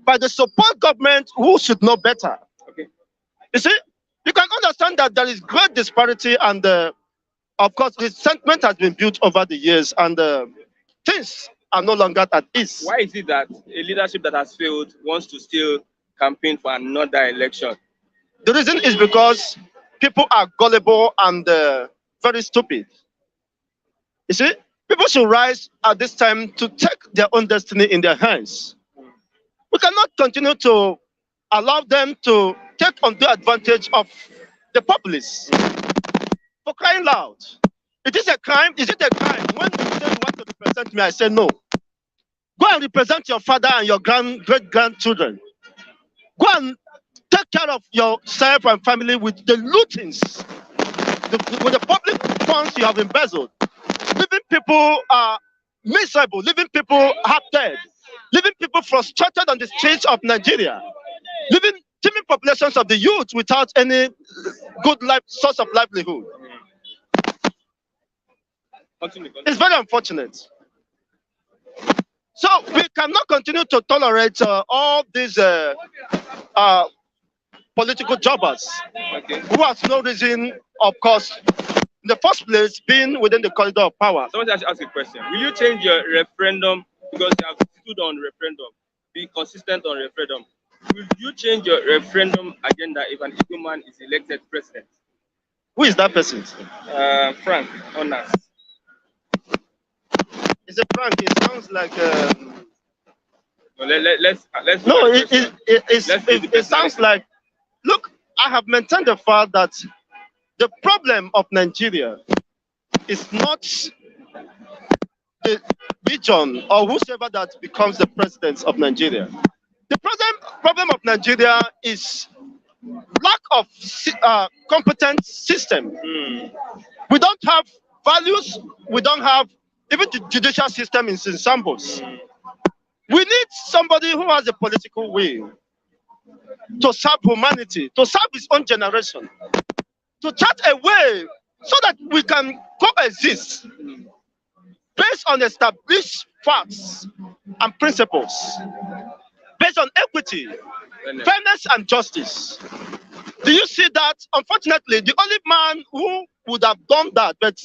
by the support government who should know better? Okay. You see, you can understand that there is great disparity and, of course, resentment has been built over the years and things are no longer at ease. Why is it that a leadership that has failed wants to still campaign for another election? The reason is because people are gullible and very stupid. You see, people should rise at this time to take their own destiny in their hands. We cannot continue to allow them to take undue advantage of the populace. For crying loud. It is a crime. Is it a crime? When you say you want to represent me, I say no. Go and represent your father and your great-grandchildren. Go and take care of yourself and family with the lootings, with the public funds you have embezzled. Leaving people miserable, leaving people half-dead, leaving people frustrated on the streets of Nigeria, leaving teeming populations of the youth without any good source of livelihood. It's very unfortunate. So we cannot continue to tolerate all these political jobbers who has no reason, of course, in the first place, being within the corridor of power. Someone has asked a question. Will you change your referendum because you have stood on referendum, be consistent on referendum? Will you change your referendum agenda if an Igbo man is elected president? Who is that person? Frank Onas. Is it Frank? It sounds like. Let's. No, it sounds like. Look, I have maintained the fact that the problem of Nigeria is not the region or whosoever that becomes the president of Nigeria. The problem of Nigeria is lack of competent system. We don't have values. We don't have even the judicial system in shambles. We need somebody who has a political will to serve humanity, to serve his own generation, to chart a way so that we can coexist based on established facts and principles, based on equity, fairness, and justice. Do you see that? Unfortunately, the only man who would have done that, but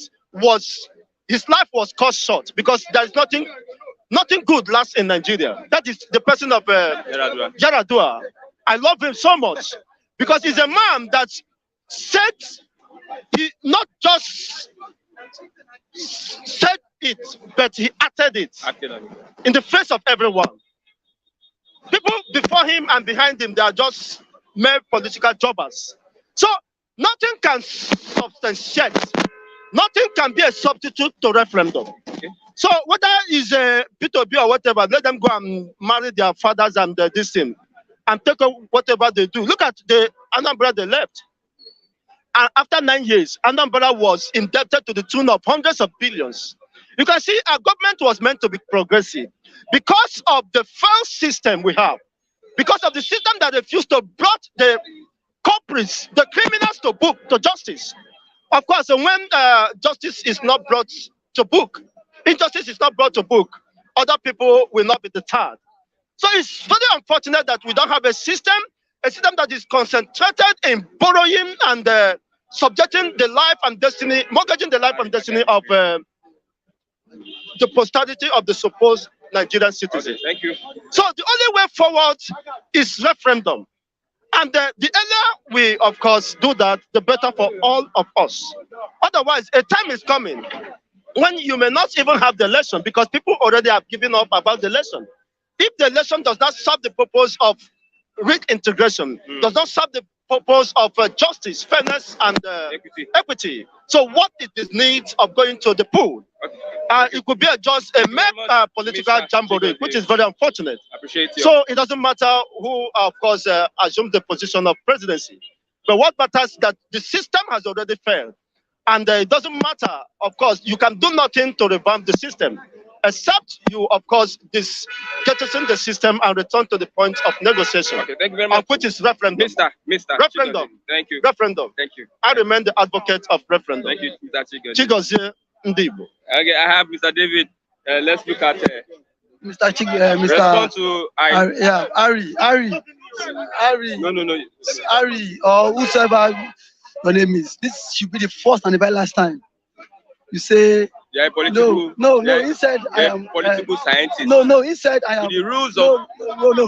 his life was cut short because there is nothing good lasts in Nigeria. That is the person of Yaradua. I love him so much because he's a man that said, he not just said it, but he acted it in the face of everyone. People before him and behind him, they are just mere political jobbers. So nothing can substantiate, nothing can be a substitute to referendum. Okay. So whether it's a P2B or whatever, let them go and marry their fathers and this thing and take whatever they do. Look at the Anambra they left. And after 9 years, Anambra was indebted to the tune of hundreds of billions. You can see our government was meant to be progressive. Because of the failed system we have, because of the system that refused to brought the culprits, the criminals to book, to justice. Of course, when justice is not brought to book, injustice is not brought to book, other people will not be deterred. So it's very unfortunate that we don't have a system a system that is concentrated in borrowing and subjecting the life and destiny, mortgaging the life and destiny of the posterity of the supposed Nigerian citizens. Okay, thank you. So the only way forward is referendum. And the earlier we, of course, do that, the better for all of us. Otherwise, a time is coming when you may not even have the election because people already have given up about the election. If the election does not serve the purpose of reintegration, does not serve the purpose of justice, fairness, and equity. So what is the need of going to the pool? It could be just a mere political jamboree, which is very unfortunate. Appreciate you. So it doesn't matter who, of course, assumes the position of presidency. But what matters is that the system has already failed. And it doesn't matter, of course, you can do nothing to revamp the system, except you, of course, jettison the system and return to the point of negotiation. Okay, thank you very much. Which is referendum. Mr. Referendum. Thank you. Referendum. Thank you. I remain the advocate of referendum. Thank you, Mr. Chigozie Ndibo. Okay, I have Mr. David. Let's look at Mr. respond to Ari. No. Ari, or whosoever your name is. This should be the first and the very last time. You say yeah, political. No. He said I am political scientist. No. He said I am. The rules of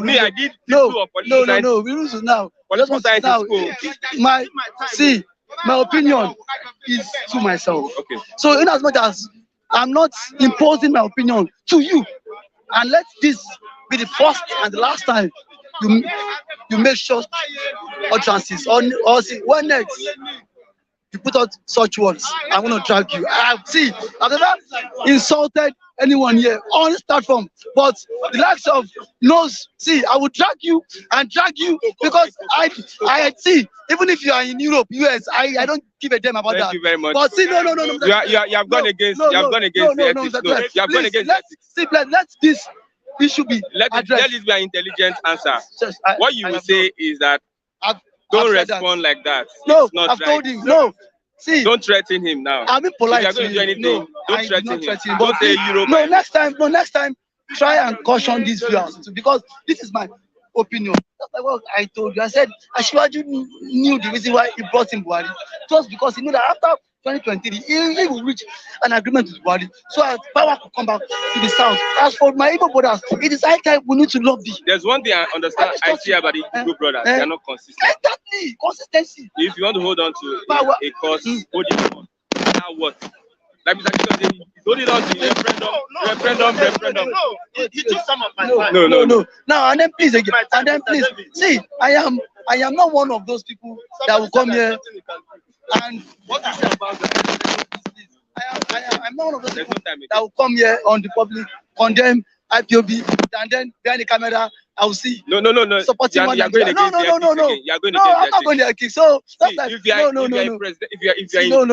me. I did No. The rules now. Political scientist. My opinion is to myself. Okay. So in as much as I'm not imposing my opinion to you, and let this be the first and the last time you make sure utterances or see when next you put out such words, I'm gonna drag you. I've never insulted anyone here on this platform, but the likes of I will drag you because I see, even if you are in Europe, US, I don't give a damn about that. Thank you very much. But see, no. You have gone against the ethics. You have gone against the ethics. See, let this issue be addressed. Let this be an intelligent answer. What you will say is that don't respond like that. No, I've told him. No. See, don't threaten him now. I'm polite. If you're going to do anything, don't threaten him. Don't say Europe. No, next time, try and caution these viewers too, because this is my opinion. That's like what I told you. I said Asiwaju knew the reason why he brought in Buhari, just because he knew that after 2023, he will reach an agreement with Buhari, so as power could come back to the south. As for my Igbo brothers, it is high time we need to lobby. There's one thing I understand. I see about the Igbo brothers. They are not consistent. Exactly, consistency. If you want to hold on to a cause, hold it on. Now what? Like Mr. Chigozie, he's holding on to referendum. No, he took some of my time. No. Now and then please again. And then please see, I am not one of those people that will come here and what is about that? I'm not one of those people that will come here on the public, condemn IPOB, and then behind the camera I will see. No. Supporting one. No. I'm not going to kick. So that's like if you're in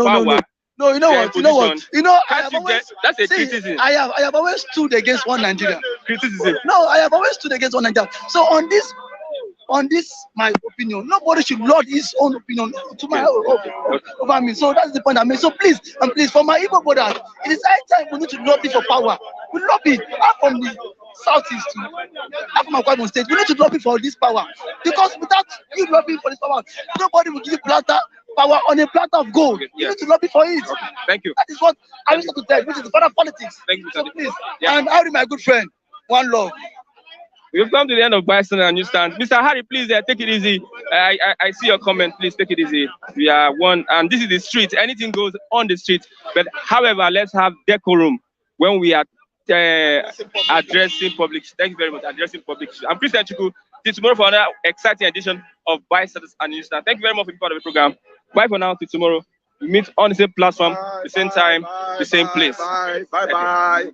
power. No, you know what? That's a criticism. I have always stood against one Nigeria. Criticism. No, I have always stood against one Nigeria. So on this, my opinion, nobody should lord his own opinion over me. So that's the point I made. So please, for my Igbo brothers, it is high time we need to lobby for power. We lobby out from the southeast, out from Akwa Ibom State. We need to lobby for this power, because without you lobbying for this power, nobody will give you power on a platter of gold. You need to lobby for it. Okay. Thank you. That is what I wish to tell, which is the father of politics. Thank you, so please. Yeah. And Harry, my good friend, one love. We've come to the end of Bystander and Newsstand. Mr. Harry, please take it easy. I see your comment. Please take it easy. We are one, and this is the street. Anything goes on the street. But however, let's have decorum when we are addressing public. Thank you very much. Addressing public. I'm Christian Chuku. Till tomorrow for another exciting edition of Bystanders and Newsstand. Thank you very much for being part of the program. Bye for now. Till tomorrow. We meet on the same platform, the same time, the same place. Bye.